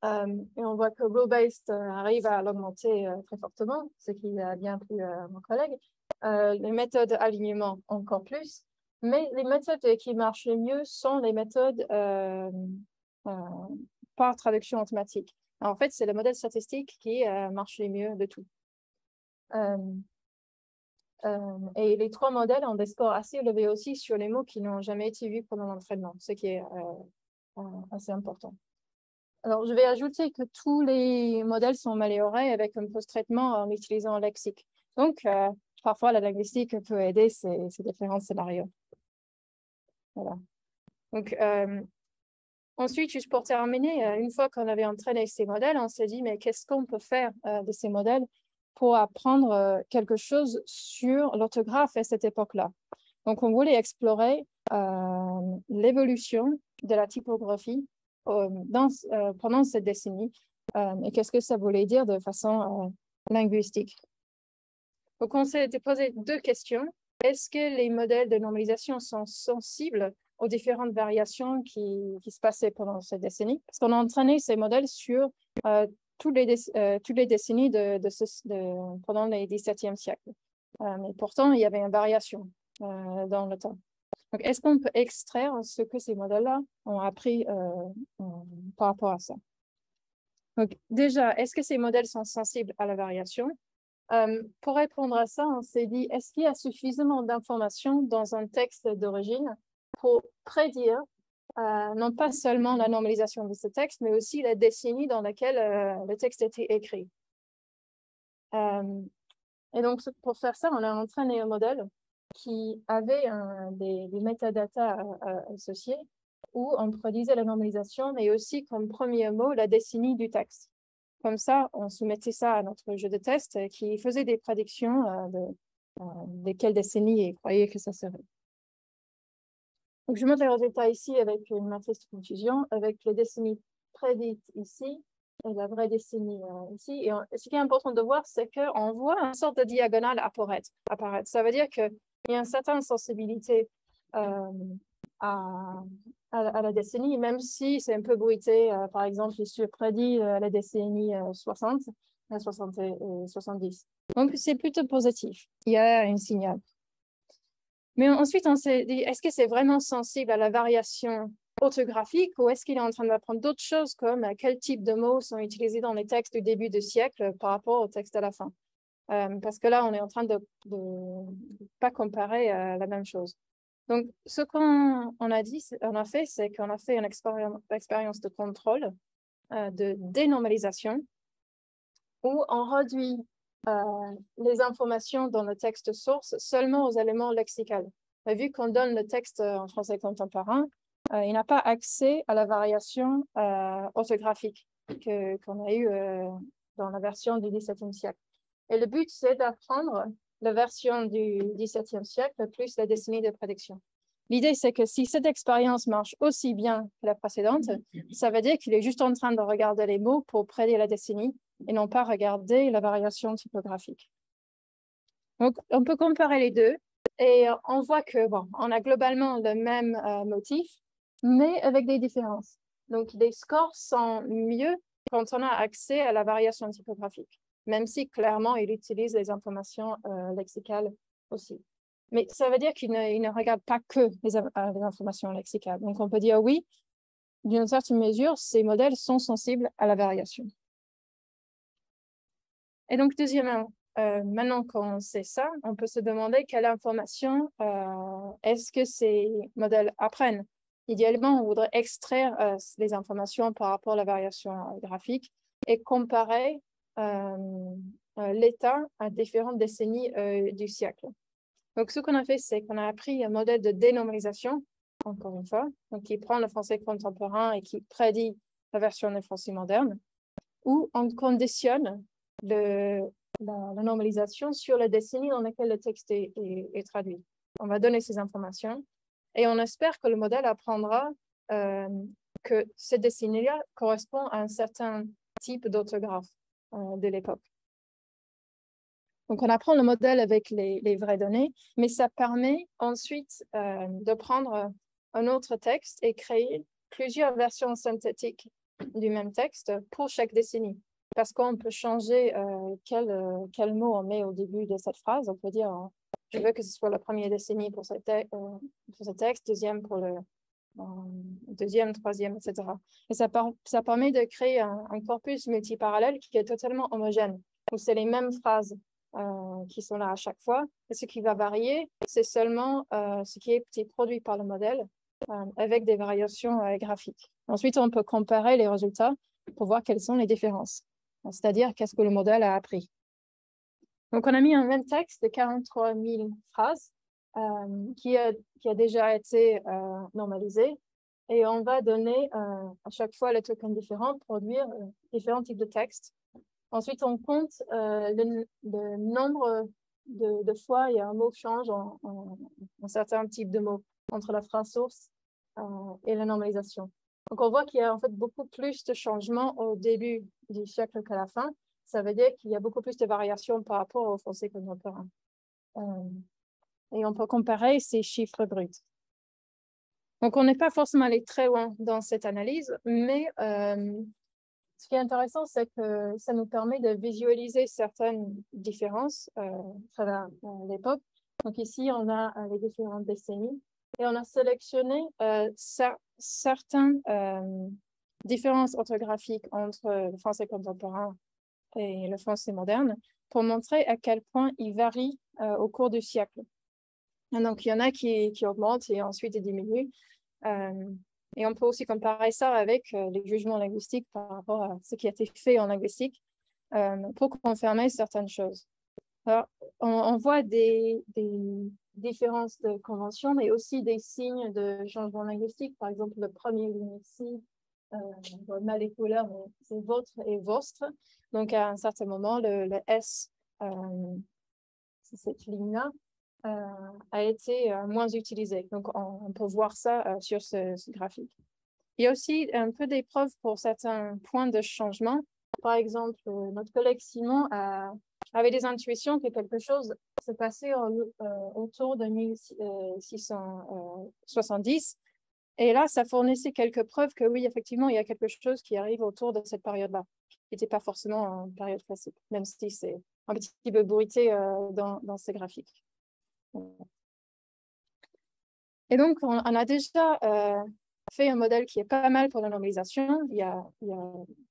Et on voit que rule-based arrive à l'augmenter très fortement, ce qui a bien plu à mon collègue. Les méthodes d'alignement encore plus, mais les méthodes qui marchent le mieux sont les méthodes par traduction automatique. Alors, en fait, c'est le modèle statistique qui marche le mieux de tout. Et les 3 modèles ont des scores assez élevés aussi sur les mots qui n'ont jamais été vus pendant l'entraînement, ce qui est assez important. Alors, je vais ajouter que tous les modèles sont améliorés avec un post-traitement en utilisant le lexique. Donc, parfois, la linguistique peut aider ces différents scénarios. Voilà. Donc, ensuite, juste pour terminer, une fois qu'on avait entraîné ces modèles, on s'est dit, mais qu'est-ce qu'on peut faire de ces modèles pour apprendre quelque chose sur l'orthographe à cette époque-là? Donc, on voulait explorer l'évolution de la typographie pendant cette décennie et qu'est-ce que ça voulait dire de façon linguistique. Donc, on s'est posé 2 questions. Est-ce que les modèles de normalisation sont sensibles aux différentes variations qui se passaient pendant cette décennie? Parce qu'on a entraîné ces modèles sur toutes les décennies pendant les 17e siècle. Mais pourtant, il y avait une variation dans le temps. Donc, est-ce qu'on peut extraire ce que ces modèles-là ont appris par rapport à ça? Donc, déjà, est-ce que ces modèles sont sensibles à la variation? Pour répondre à ça, on s'est dit, est-ce qu'il y a suffisamment d'informations dans un texte d'origine pour prédire non pas seulement la normalisation de ce texte, mais aussi la décennie dans laquelle le texte a été écrit? Et donc, pour faire ça, on a entraîné un modèle qui avait des métadatas associés où on produisait la normalisation, mais aussi comme premier mot, la décennie du texte. Comme ça, on soumettait ça à notre jeu de test qui faisait des prédictions de quelle décennie il croyait que ça serait. Donc, je montre les résultats ici avec une matrice de confusion, avec les décennies prédites ici et la vraie décennie ici. Et ce qui est important de voir, c'est qu'on voit une sorte de diagonale apparaître. Ça veut dire qu'il y a une certaine sensibilité à la décennie, même si c'est un peu bruité. Par exemple, je prédit la décennie 60, 60 et 70. Donc, c'est plutôt positif. Il y a un signal. Mais ensuite, on s'est dit, est-ce que c'est vraiment sensible à la variation orthographique ou est-ce qu'il est en train d'apprendre d'autres choses comme quel type de mots sont utilisés dans les textes du début du siècle par rapport au texte à la fin? Parce que là, on est en train de pas comparer la même chose. Donc, ce qu'on a fait, c'est qu'on a fait une expérience de contrôle, de dénormalisation, où on réduit les informations dans le texte source seulement aux éléments lexicaux. Vu qu'on donne le texte en français contemporain, il n'a pas accès à la variation orthographique qu'on a eue dans la version du XVIIe siècle. Et le but, c'est d'apprendre la version du XVIIe siècle plus la décennie de prédiction. L'idée, c'est que si cette expérience marche aussi bien que la précédente, ça veut dire qu'il est juste en train de regarder les mots pour prédire la décennie et non pas regarder la variation typographique. Donc, on peut comparer les deux et on voit que, bon, on a globalement le même motif, mais avec des différences. Donc, les scores sont mieux quand on a accès à la variation typographique, même si clairement, il utilise les informations lexicales aussi. Mais ça veut dire qu'il ne regarde pas que les informations lexicales. Donc, on peut dire oui, d'une certaine mesure, ces modèles sont sensibles à la variation. Et donc, deuxièmement, maintenant qu'on sait ça, on peut se demander quelle information est-ce que ces modèles apprennent. Idéalement, on voudrait extraire les informations par rapport à la variation graphique et comparer l'état à différentes décennies du siècle. Donc, ce qu'on a fait, c'est qu'on a appris un modèle de dénormalisation, encore une fois, donc qui prend le français contemporain et qui prédit la version du français moderne, où on conditionne la normalisation sur la décennie dans laquelle le texte est traduit. On va donner ces informations et on espère que le modèle apprendra que cette décennie-là correspond à un certain type d'orthographe de l'époque. Donc, on apprend le modèle avec les vraies données, mais ça permet ensuite de prendre un autre texte et créer plusieurs versions synthétiques du même texte pour chaque décennie. Parce qu'on peut changer quel mot on met au début de cette phrase. On peut dire, je veux que ce soit la première décennie pour ce texte, deuxième pour le deuxième, troisième, etc. Et ça permet de créer un corpus multiparallèle qui est totalement homogène, où c'est les mêmes phrases qui sont là à chaque fois. Et ce qui va varier, c'est seulement ce qui est produit par le modèle avec des variations graphiques. Ensuite, on peut comparer les résultats pour voir quelles sont les différences, c'est-à-dire qu'est-ce que le modèle a appris. Donc, on a mis un même texte de 43 000 phrases qui a déjà été normalisé et on va donner à chaque fois les tokens différents pour produire différents types de textes. Ensuite, on compte le nombre de fois il y a un mot qui change en un certain type de mot entre la phrase source et la normalisation. Donc, on voit qu'il y a en fait beaucoup plus de changements au début du siècle qu'à la fin. Ça veut dire qu'il y a beaucoup plus de variations par rapport au français contemporain. Et on peut comparer ces chiffres bruts. Donc, on n'est pas forcément allé très loin dans cette analyse, mais ce qui est intéressant, c'est que ça nous permet de visualiser certaines différences à travers l'époque. Donc ici, on a les différentes décennies et on a sélectionné certaines différences orthographiques entre le français contemporain et le français moderne pour montrer à quel point ils varient au cours du siècle. Et donc, il y en a qui augmentent et ensuite ils diminuent. Et on peut aussi comparer ça avec les jugements linguistiques par rapport à ce qui a été fait en linguistique pour confirmer certaines choses. Alors, on voit des différences de convention, mais aussi des signes de changement linguistique. Par exemple, le premier ligne ici, on voit mal les couleurs, mais c'est votre et vostre. Donc, à un certain moment, le S, c'est cette ligne-là, a été moins utilisé. Donc, on peut voir ça sur ce graphique. Il y a aussi un peu des preuves pour certains points de changement. Par exemple, notre collègue Simon avait des intuitions que quelque chose s'est passé autour de 1670. Et là, ça fournissait quelques preuves que oui, effectivement, il y a quelque chose qui arrive autour de cette période-là, qui n'était pas forcément une période classique, même si c'est un petit peu bruité dans ces graphiques. Et donc, on a déjà fait un modèle qui est pas mal pour la normalisation. Il y a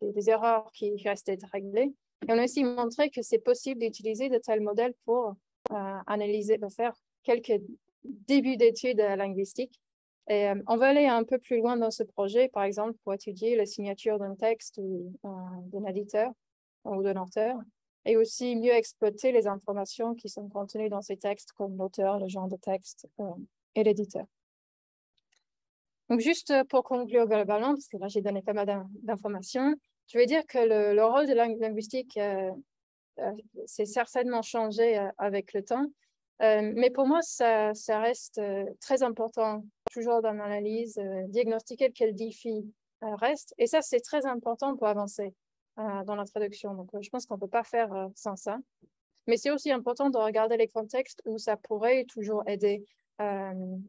des erreurs qui restent à être réglées. Et on a aussi montré que c'est possible d'utiliser de tels modèles pour analyser, faire quelques débuts d'études linguistiques. Et on va aller un peu plus loin dans ce projet, par exemple, pour étudier la signature d'un texte ou d'un éditeur ou d'un auteur, et aussi mieux exploiter les informations qui sont contenues dans ces textes, comme l'auteur, le genre de texte et l'éditeur. Donc, juste pour conclure globalement, parce que là, j'ai donné pas mal d'informations, je vais dire que le rôle de la linguistique s'est certainement changé avec le temps. Mais pour moi, ça reste très important, toujours dans l'analyse, diagnostiquer quel défi reste. Et ça, c'est très important pour avancer dans la traduction. Donc, je pense qu'on ne peut pas faire sans ça. Mais c'est aussi important de regarder les contextes où ça pourrait toujours aider,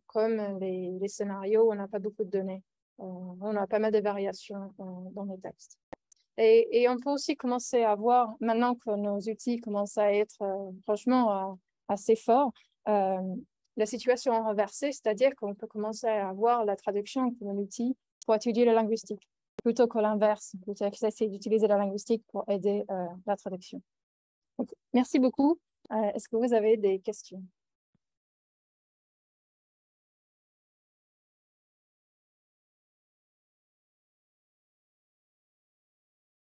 comme les scénarios où on n'a pas beaucoup de données. On a pas mal de variations dans les textes. Et on peut aussi commencer à voir, maintenant que nos outils commencent à être franchement assez forts, la situation renversée, c'est-à-dire qu'on peut commencer à voir la traduction comme un outil pour étudier la linguistique, plutôt que l'inverse, plutôt essayer d'utiliser la linguistique pour aider la traduction. Donc, merci beaucoup. Est-ce que vous avez des questions?